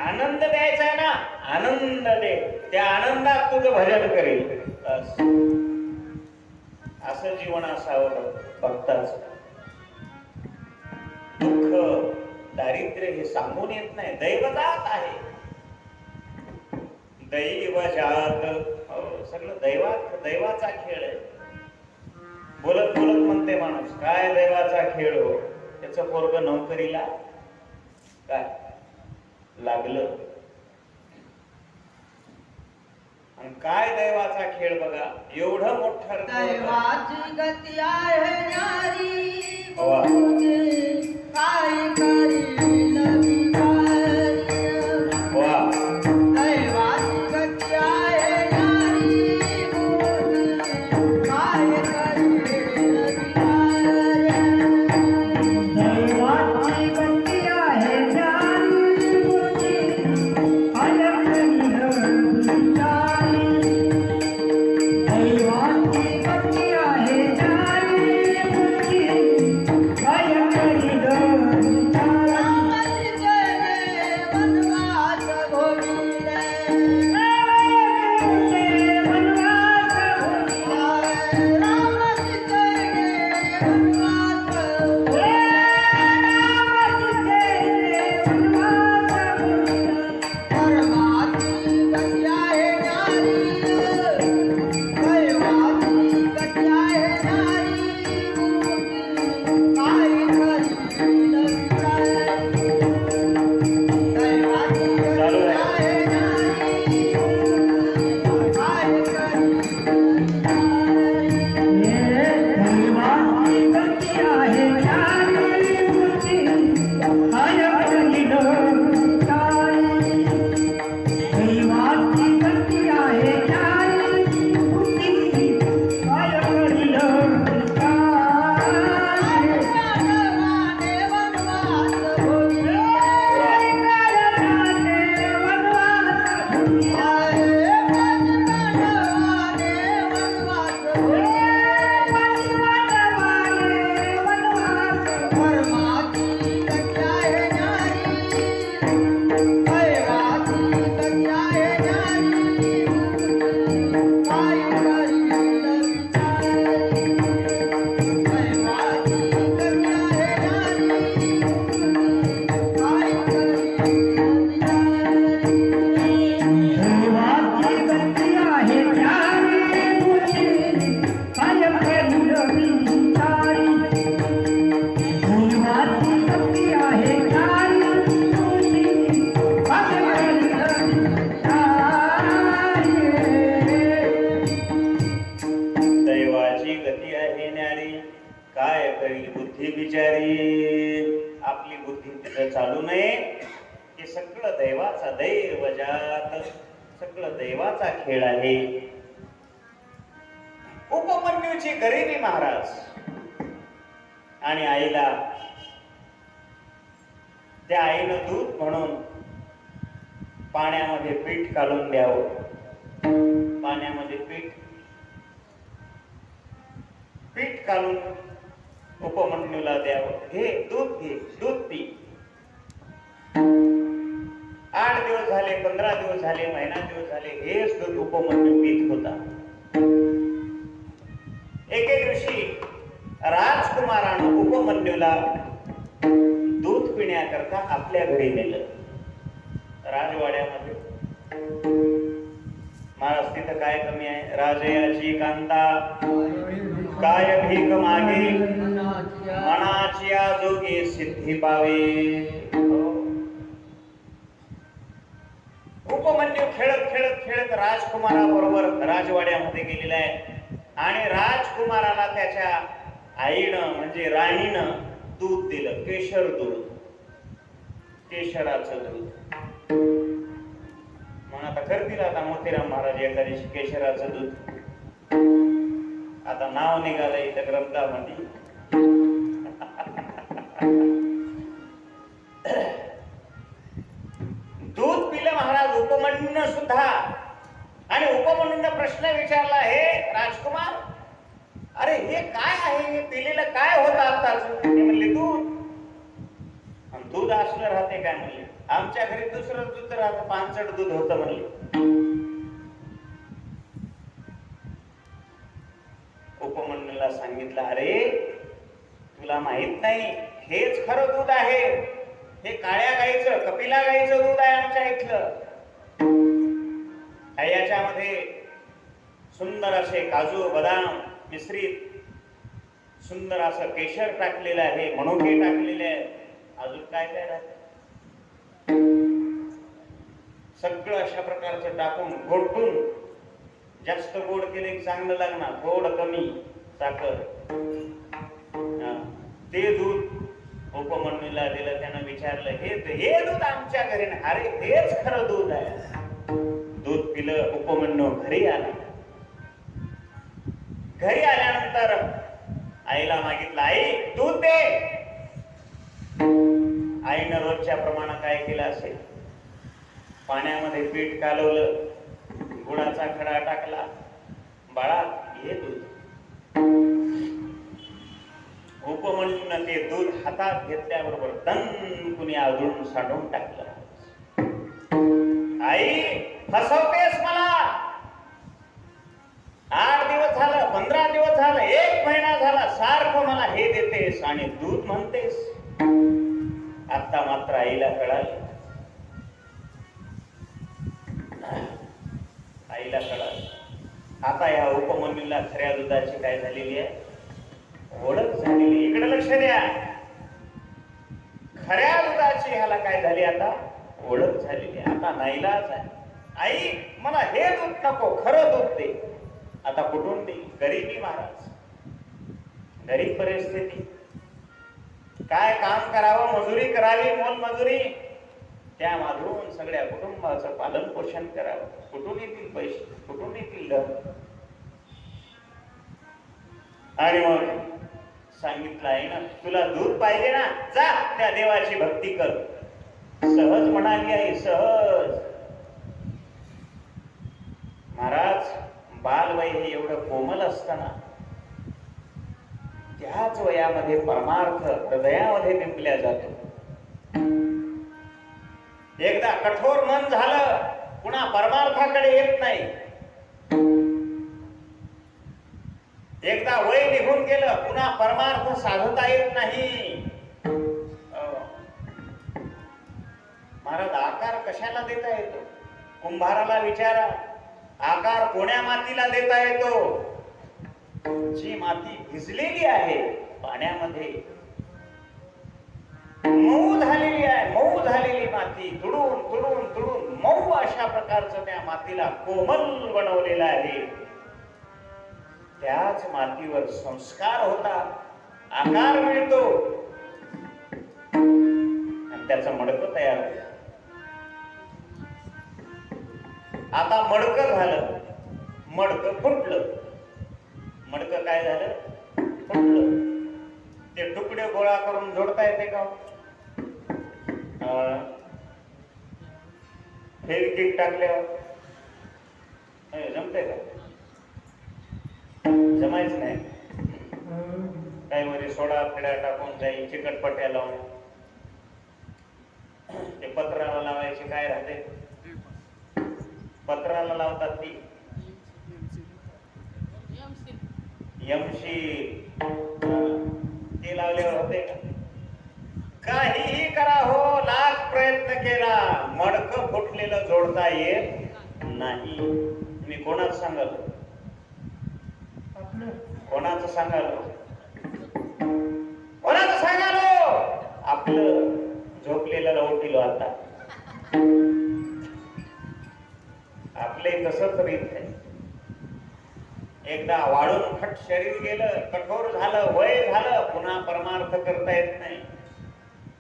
आनंद द्यायचाय ना, आनंद दे. त्या आनंदात तुझं भजन करेल. असं जीवन असावं भक्ताचं. दुःख दारिद्र्य हे सांगून येत नाही, दैवजात आहे. दैवजात, सगळं दैवाचा खेळ आहे. बोलत बोलत म्हणते माणूस, काय दैवाचा खेळ हो. त्याचं पोरग नोकरीला काय लागलं, आणि काय दैवाचा खेळ बघा, एवढं मोठं रथ होतं. दैवाची गती आहे न्यारी वा. तुझे काय करील बिचारी. वा. दैवाची गती आहे न्यारी तुझे काय करील बिचारी. दैवाची गती आहे न्यारी तुझे काय करील बिचारी. दैवाची गती आहे न्यारी तुझे काय करील बिचारी. रामाची जय वनवास भोगिले. वनवास भोगिले. रामाची जय वनवास भोगिले. रामाची जय वनवास भोगिले. परमाची गती आहे न्यारी. दैवाची गती आहे न्यारी काय करील बिचारी. दैवाची चालू गती आहे. आहे न्यारी काय करील बिचारी. दैवाची गती आहे न्यारी काय करील बिचारी. दैवाची गती आहे न्यारी काय करील बिचारी. कानवाने वनवास भोगिले. कानवाने वनवास भोगिले. कानवाने वनवास भोगिले. कानवाने वनवास. परमाची गती आहे न्यारी. दैवाची गती आहे न्यारी काय करील बिचारी. दैवाची गती आहे न्यारी काय करील बिचारी. दैवाची गती आहे न्यारी काय करील बिचारी. दैवाची गती आहे न्यारी काय करील बिचारी. दैवाची गती आहे न्यारी काय करील बुद्धी बिचारी. आपली बुद्धी तिथं चालू नये. हे सगळं दैवाचा दैव जात, सगळं दैवाचा खेळ आहे. उपमन्यूची गरिबी महाराज आणि आईला त्या आईनं दूध म्हणून पाण्यामध्ये पीठ घालून द्यावं. पाण्यामध्ये पीठ घालून उपमन्यूला द्यावं. घे दूध पी. 8 दिवस झाले, 15 दिवस झाले, महिना दिवस झाले, हेच दूध उपमन्यू पीत होता. एके दिवशी राजकुमारानं उपमन्यूला दूध पिण्याकरता आपल्या घरी नेलं. राजवाड्यामध्ये महाराज तिथं काय कमी आहे. राजयाची कांता काय भीक मागे मनाची जोगी सिद्धी पावे. उपमन्यू खेळत राजकुमाराबरोबर राजवाड्यामध्ये गेलेला आहे आणि राजकुमाराला त्याच्या आईनं म्हणजे राणीनं दूध दिलं. केशर दूध, केशराचं दूध. मग आता करतील आता मोतीराम महाराज एका दिवशी केशराचं दूध. आता नाव निघालं इथं ग्रंथामध्ये. दूध पिलं महाराज उपमन्यूनं सुद्धा. आणि उपमन्यूनं प्रश्न विचारला, हे राजकुमार, अरे हे काय आहे, हे पिलेलं काय होतं आताच. ते म्हणले दूध. आणि दूध असलं राहते काय म्हणले. आमच्या घरी दुसरं दूध राहतं, पांचट दूध होतं म्हणले. उपमन्यूला सांगितलं, अरे तुला माहित नाही, हेच खरं दूध आहे. हे काळ्या गाईचं, कपिला गाईचं दूध आहे आमच्या इथलं. याच्यामध्ये सुंदर असे काजू बदाम मिश्रित सुंदर असं केशर टाकलेलं आहे, मनुके टाकलेले आहे. अजून काय काय राहतं, सगळं अशा प्रकारचं टाकून घोटून जास्त गोड केले की चांगलं लागणार, थोडं कमी साखर. ते दूध उपमन्यूला दिलं. त्यानं विचारलं, हे दूध आमच्या घरी नाही. अरे हेच खरं दूध आहे. दूध पिलं. उपमन्यू घरी आला. घरी आल्यानंतर आईला मागितलं, आई दूध दे. आईनं रोजच्या प्रमाणे काय केलं असेल, पाण्यामध्ये पीठ कालवलं, गुळाचा खडा टाकला, बाळा घे दूध. उपमन्यूनं ते दूध हातात घेतल्याबरोबर दणकुनी आदळून साठवून टाकलं. आई फसवतेस मला. 8 दिवस झालं, 15 दिवस झालं, 1 महिना झाला, सारखं मला हे देतेस आणि दूध म्हणतेस. आता मात्र आईला कळालं. आईला कळालं आता या उपमन्यूला खऱ्या दुधाची काय झालेली आहे, ओळख झालेली. इकडे लक्ष द्या. खऱ्या दुधाची ह्याला काय झाली, आता ओळख झालेली आहे. आता नाईलाज आहे. आई मला हे दूध नको, खरं दूध दे. आता कुठून दे? गरीबी महाराज, गरीब परिस्थिती. काय काम करावं, मजुरी करावी, मोलमजुरी. त्या माधून सगळ्या कुटुंबाचं पालन पोषण करावं. कुठून येतील पैसे, कुठून येतील धन? आणि मग सांगितलं आहे ना, तुला दूध पाहिजे ना, जा त्या देवाची भक्ती कर. सहज म्हणाली आई, सहज. महाराज, बालवय हे एवढं कोमल असताना त्याच वयामध्ये परमार्थ हृदयामध्ये बिंबल्या जातो. एकदा कठोर मन झालं, पुन्हा परमार्थाकडे येत नाही. एकदा वय निघून गेलं, पुन्हा परमार्थ साधता येत नाही. महाराज, आकार कशाला देता येतो? कुंभाराला विचारा, आकार कोण्या मातीला देता येतो? जी माती भिजलेली आहे पाण्यामध्ये, मऊ झालेली आहे, मऊ झालेली माती, तुडून तुडून तुडून मऊ अशा प्रकारचं त्या मातीला कोमल बनवलेलं आहे. त्याच मातीवर संस्कार होतात, आकार मिळतो आणि त्याचं मडकं तयार होतं. आता मडकं झालं, मडकं फुटलं. मडकं काय झालं? फुटलं. ते तुकडे गोळा करून जोडता येते का? फेविक्विक टाकल्यावर जमते का? जमायचं नाही. काही मध्ये सोडा फिडा टाकून जाईल, चिकटपट्ट्या लावून ते पत्राला लावायचे. काय राहते? पत्राला लावतात ती यमशी. ते लावल्यावर होते का? काहीही करा हो, लाख प्रयत्न केला, मडकं फुटलेलं जोडता येत नाही. मी कोणाचं सांगालो? कोणाचं सांगालो? कोणाचं सांगालो? आपलं झोपलेलं लवटिलो. आता आपले तसंच रीत आहे. एकदा वाढून खट शरीर गेलं, कठोर झालं, वय झालं, पुन्हा परमार्थ करता येत नाही.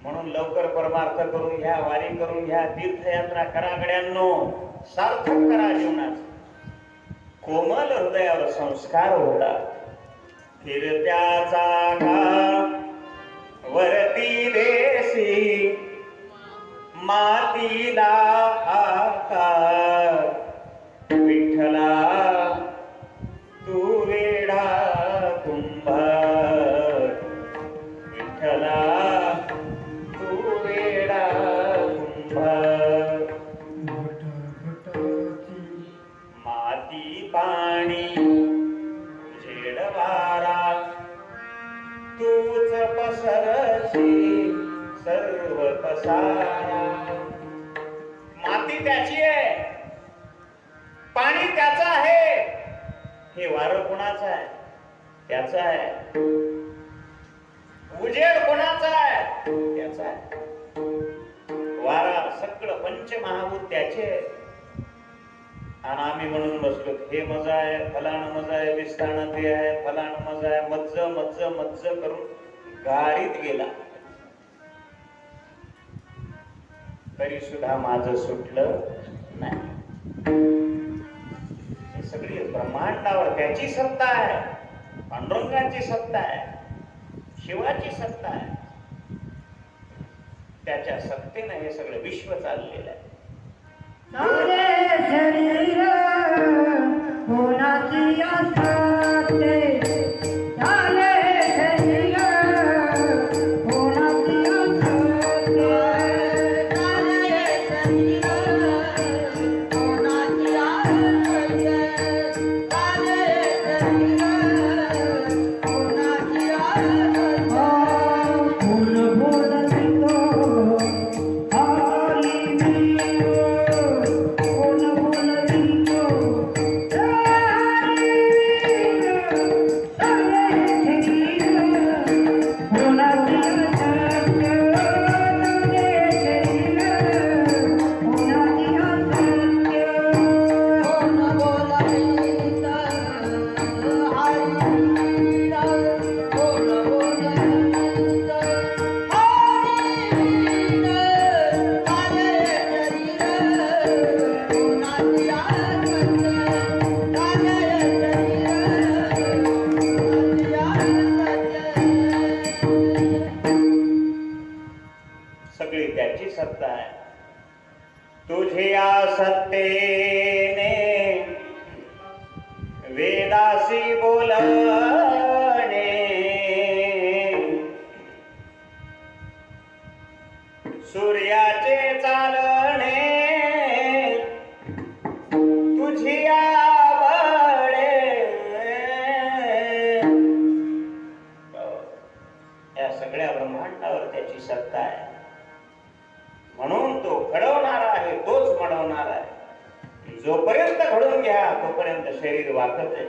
म्हणून लवकर परमार्थ करून घ्या, वारी करून घ्या, तीर्थयात्रा करा गड्यांनो, सार्थक करा जीवनात. कोमल हृदयावर संस्कार होतात. फिरत्या चाका वरती देसी, मातीला आकार. विठ्ठला तू वेडा कुंभार, विठ्ठला तू वेडा कुंभार. माती पाणी झेड वारा, तूच पसरशी सर्व पसारा. माती त्याची आहे, पाणी त्याचं आहे, हे वारं कोणाचं आहे? त्याचं आहे. उजेड कोणाचा आहे? त्याचा आहे. वारा, सगळं पंचमहाभूत त्याचे. आणि आम्ही म्हणून बसलो हे मजा आहे, फलानं मजा आहे, बिस्तानं ते आहे, फलानं मजा आहे, मज्ज मज्ज मज्ज करून गाडीत गेला. तरी सुद्धा माझं सुटलं नाही. हे सगळी ब्रह्मांडावर त्याची सत्ता आहे, पांडुरंगाची सत्ता आहे, शिवाची सत्ता आहे. त्याच्या सत्तेनं हे सगळं विश्व चाललेलं आहे. सारे शरीर कोणाची असते, सारे शरीर कोणाची असते, सारे शरीर कोणाची असते, सारे शरीर कोणाची असते. फुल बोलतो सगळी त्याची सत्ता आहे. तुझी या सत्तेने वेदासी बोलणे, सूर्याचे चालणे, तुझी आवडे. या सगळ्या ब्रह्मांडावर त्याची सत्ता आहे. म्हणून तो घडवणारा आहे, तोच म्हणवणार आहे. जोपर्यंत घडून घ्या तोपर्यंत शरीर वाकत आहे.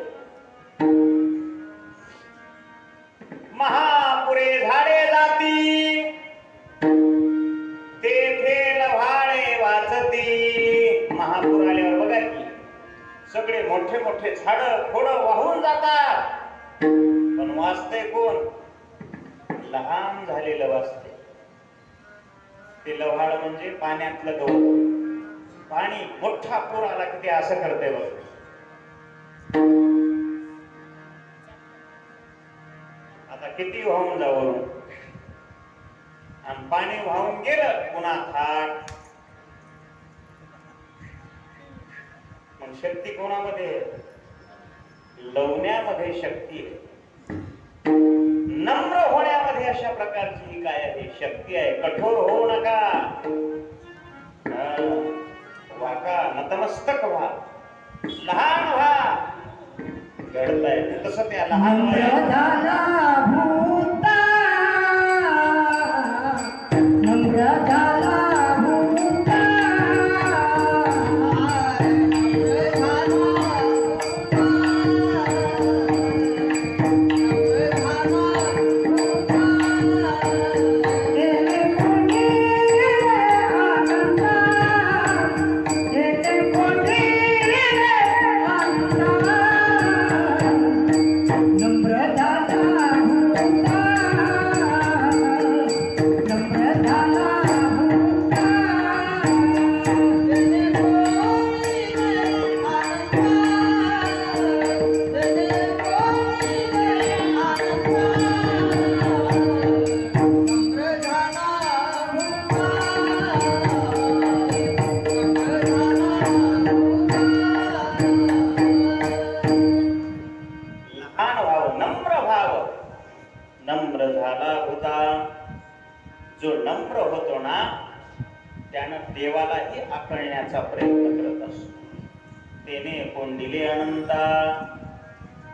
महापुरे झाडे जाती, तेथे लव्हाळे वाचती. महापूर आल्यावर बघा की सगळे मोठे मोठे झाड खोड वाहून जातात, पण वाचतंय कोण? लहान झालेलं वाचते. ते लव्हाळ म्हणजे पाण्यातलं गवत. पाणी मोठा पूर आला की ते असं करते बघ. आता किती वाहून जाऊ, आणि पाणी वाहून गेलं पुन्हा थाट. मग शक्ती कोणामध्ये? लवण्यामध्ये शक्ती आहे. नम्र होण्यामध्ये अशा प्रकारची ही काय आहे? शक्ती आहे. कठोर होऊ नका, वाका, नतमस्तक व्हा, लहान व्हा. घडताय तसं त्या लहान नम्र झाला होता. जो नम्र होतो ना त्यानं देवालाही आकळण्याचा प्रयत्न करत असतो. तेने कोंडिले अनंता.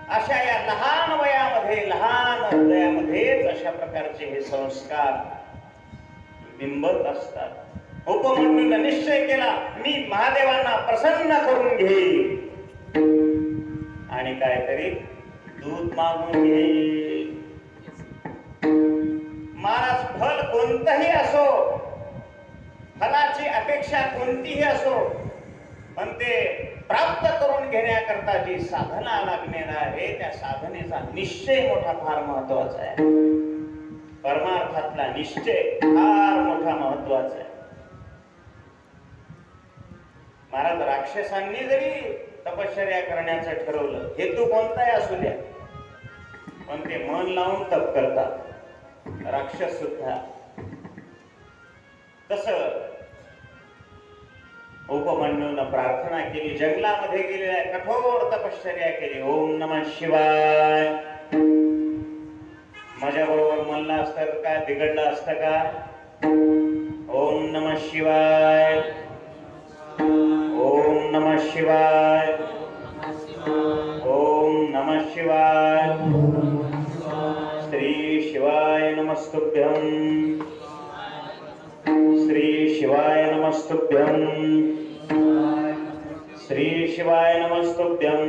अशा या लहान वयामध्ये, लहान हृदयामध्येच अशा प्रकारचे हे संस्कार बिंबत असतात. उपमन्यूने निश्चय केला, मी महादेवांना प्रसन्न करून घेईल आणि काहीतरी दूध मागून घेईल. महाराज फल कोणतंही असो, फलाची अपेक्षा कोणतीही असो, पण ते प्राप्त करून घेण्याकरता जी साधना लागणार आहे त्या साधनेचा निश्चय मोठा फार महत्वाचा आहे. परमार्थातला निश्चय फार मोठा महत्वाचा आहे. महाराज राक्षसांनी जरी तपश्चर्या करण्याचं ठरवलं, हेतू कोणताही असू द्या, पण ते मन लावून तप करतात राक्षस सुद्धा. तस उपमन्यूनं प्रार्थना केली, जंगलामध्ये गेलेल्या कठोर तपश्चर्या केली. ओम नमः शिवाय. माझ्या बरोबर म्हणलं असतं का बिघडलं असतं का? ओम नमः शिवाय, ओम नमः शिवाय, ओम नमः शिवाय. श्री शिवाय नमस्तुभ्यं, श्री शिवाय नमस्तुभ्यं, श्री शिवाय नमस्तुभ्यं.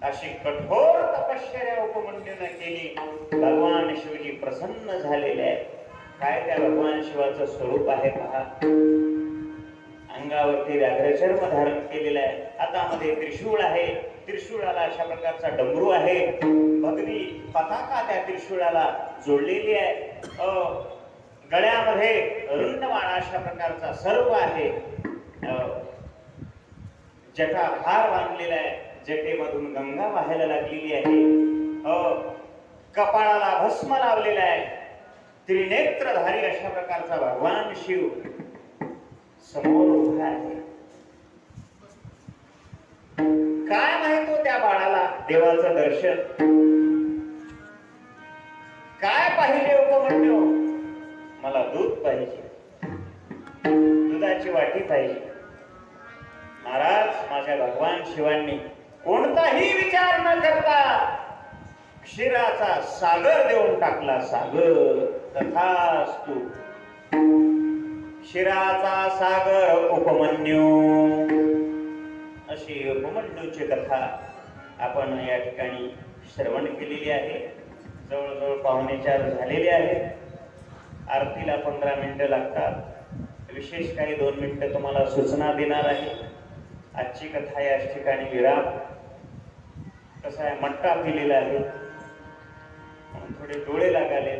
अशी कठोर तपश्चर्या उपमन्यूने केली. भगवान शिवजी प्रसन्न झालेले आहेत. काय त्या भगवान शिवाचं स्वरूप आहे पहा. अंगावरती व्याघ्रचर्म धारण केलेलं आहे, हातामध्ये त्रिशूळ आहे, त्रिशूळाला अशा प्रकारचा डमरू आहे, भगवी पताका त्या त्रिशूळाला जोडलेली आहे, गळ्यामध्ये रुंडमाळा अशा प्रकारचा सर्प आहे, जटाभार बांधलेला आहे, जटेमधून गंगा वाहायला लागलेली आहे, कपाळाला भस्म लावलेला आहे, त्रिनेत्रधारी अशा प्रकारचा भगवान शिव समोर उभा आहे. काय माहित हो त्या बाळाला देवाचं दर्शन? काय पाहिजे उपमन्यू? मला दूध पाहिजे, दुधाची वाटी पाहिजे. महाराज माझ्या भगवान शिवांनी कोणताही विचार न करता क्षीराचा सागर देऊन टाकला. सागर तथास्तु. क्षीराचा सागर उपमन्यू. अशी उपमन्यूची कथा आपण या ठिकाणी श्रवण केलेली आहे. जवळजवळ 4:15 झालेले आहेत. आरतीला 15 मिनिटं लागतात. विशेष काही 2 मिनिटं तुम्हाला सूचना देणार आहे. आजची कथा याच ठिकाणी विराम. कसं आहे, मट्टा पिलेला आहे, थोडे डोळे लागले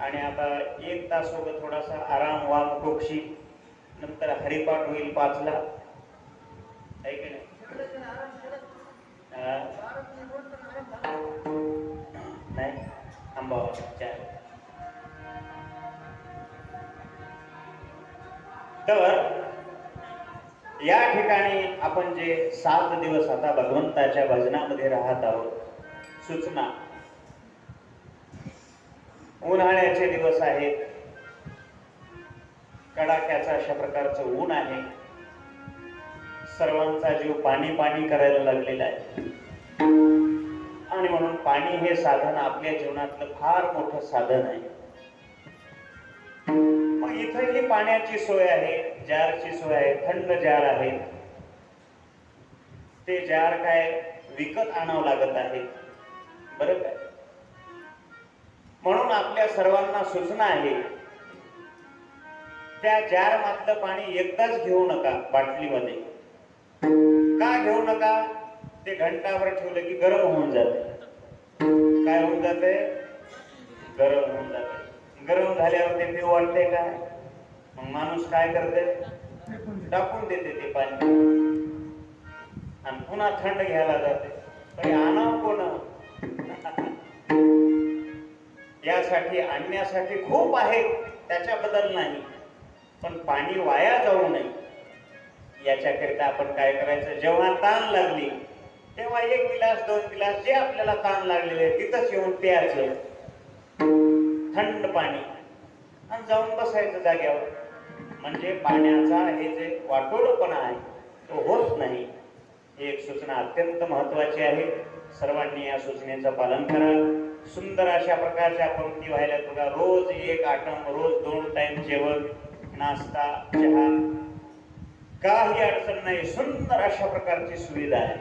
आणि आता 1 तास सोबत थोडासा आराम वाम कोक्षी, नंतर हरिपाठ होईल 5ला. आहे की नाही? नाही थांबावा. तर या ठिकाणी आपण जे 7 दिवस आता भगवंताच्या भजनामध्ये राहत आहोत. सूचना, उन्हाळ्याचे दिवस आहेत, कडाक्याचं अशा प्रकारचं ऊन आहे, सर्वांचा जीव पाणी पाणी करायला लागलेला आहे आणि म्हणून पाणी हे साधन आपल्या जीवनातलं फार मोठं साधन आहे. मग इथंही पाण्याची सोय आहे, जारची सोय आहे, थंड जार आहे. ते जार काय विकत आणावं लागत आहे, बरं काय? म्हणून आपल्या सर्वांना सूचना आहे, त्या जार मधलं पाणी एकदाच घेऊ नका बाटलीमध्ये. का घेऊ नका? ते घंटाभर ठेवलं की गरम होऊन जाते. काय होऊन जाते? गरम होऊन जाते. गरम झाल्यावर ते पिऊ वाटते काय? मग माणूस काय करते? टाकून देते ते पाणी आणि पुन्हा थंड घ्यायला जाते. तरी आणावं कोण? यासाठी आणण्यासाठी खूप आहे, त्याच्याबद्दल नाही, पण पाणी वाया जाऊ नये याच्याकरिता आपण काय करायचं? जेव्हा ताण लागली तेव्हा 1 गिलास 2 गिलास जे आपल्याला ताण लागलेले तिथंच येऊन प्यायचं थंड पाणी आणि जाऊन बसायचं जाग्यावर. म्हणजे पाण्याचा हे जे वाटोळपणा आहे तो होत नाही. ही एक सूचना अत्यंत महत्वाची आहे. सर्वांनी या सूचनेचं पालन करा. सुंदर अशा प्रकारच्या पंक्ती व्हायला बघा. रोज 1 आटम, रोज 2 टाइम जेवण, नाश्ता, चहा, काही अडचण नाही. सुंदर अशा प्रकारची सुविधा आहे.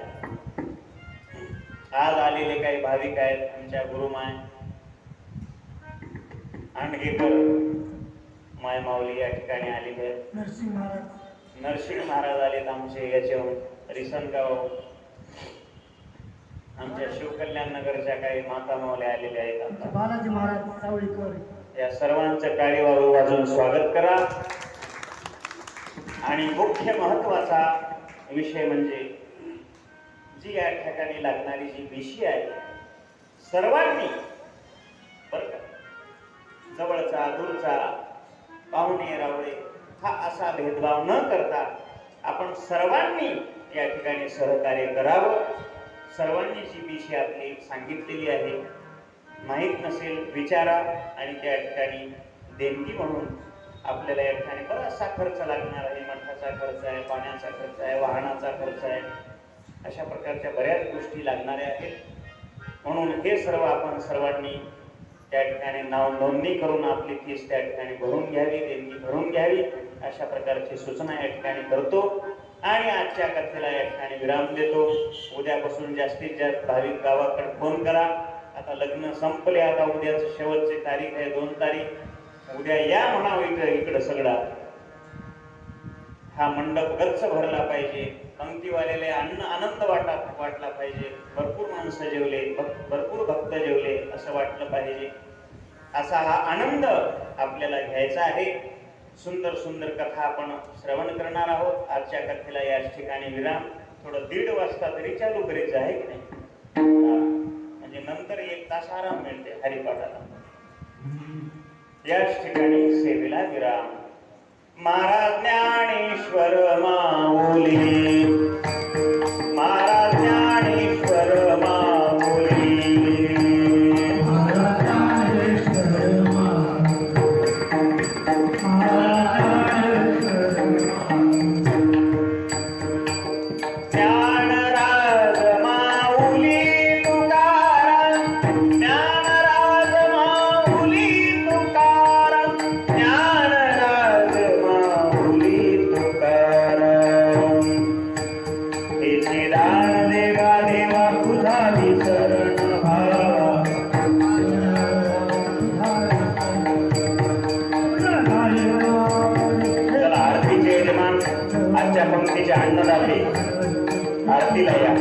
आज आलेले काही भाविक आहेत, आमच्या गुरुमाय आणगेकर मायमाऊली या ठिकाणी आलेले आहेत. नरसिंह महाराज नरसिंह महाराज आलेत आमचे याच्याहून रिसनगाव. आमच्या शिवकल्याण नगरच्या काही माता माऊल्या आलेल्या आहेत. आता बालाजी महाराज सावळीकर या सर्वांचं टाळी वाजून स्वागत करा. आणि मुख्य महत्वाचा विषय म्हणजे जी या ठिकाणी लागणारी जी विषय आहे, सर्वांनी बरं का, जवळचा दूरचा पाहुणे रावळे हा असा भेदभाव न करता आपण सर्वांनी या ठिकाणी सहकार्य करावं. सर्वांनी जी विषय आपली सांगितलेली आहे, माहीत नसेल विचारा. आणि त्या ठिकाणी देणगी म्हणून आपल्याला या ठिकाणी बराचसा खर्च लागणार आहे. मठाचा खर्च आहे, पाण्याचा खर्च आहे, वाहनाचा खर्च आहे, अशा प्रकारच्या बऱ्याच गोष्टी लागणाऱ्या आहेत. म्हणून हे सर्व आपण सर्वांनी त्या ठिकाणी नाव नोंदणी करून आपली फीस त्या ठिकाणी भरून घ्यावी, देणगी भरून घ्यावी, अशा प्रकारची सूचना या ठिकाणी करतो. आणि आजच्या कथेला या ठिकाणी विराम देतो. उद्यापासून जास्तीत जास्त भाविक गावाकडे फोन करा. आता लग्न संपले, आता उद्याचं शेवटची तारीख आहे 2 तारीख. उद्या या म्हणावं इकडं सगळा. हा मंडप गच्च भरला पाहिजे, पंक्तीवालेले आनंद वाटला पाहिजे, भरपूर माणसं जेवले, भरपूर भक्त जेवले असं वाटलं पाहिजे. असा हा आनंद आपल्याला घ्यायचा आहे. सुंदर सुंदर कथा आपण श्रवण करणार आहोत. आजच्या कथेला याच ठिकाणी विराम. थोडं 1:30 वाजता तरी चालू करायचं आहे की नाही, म्हणजे नंतर 1 तास आराम मिळते हरिपाठाला. याच ठिकाणी सेवेला विराम. महाराज ज्ञानेश्वर माऊली, महाराज ज्ञानेश्वर माऊली, ज्ञानराज माऊली तुकाराम, ज्ञानराज माऊली तुकाराम, ज्ञानराज माऊली तुकाराम. हे दान देवा देवा तुझा विसरण भावा, चला आरतीचे यजमान आजच्या पंक्तीचे अन्नदाते आरतीला या.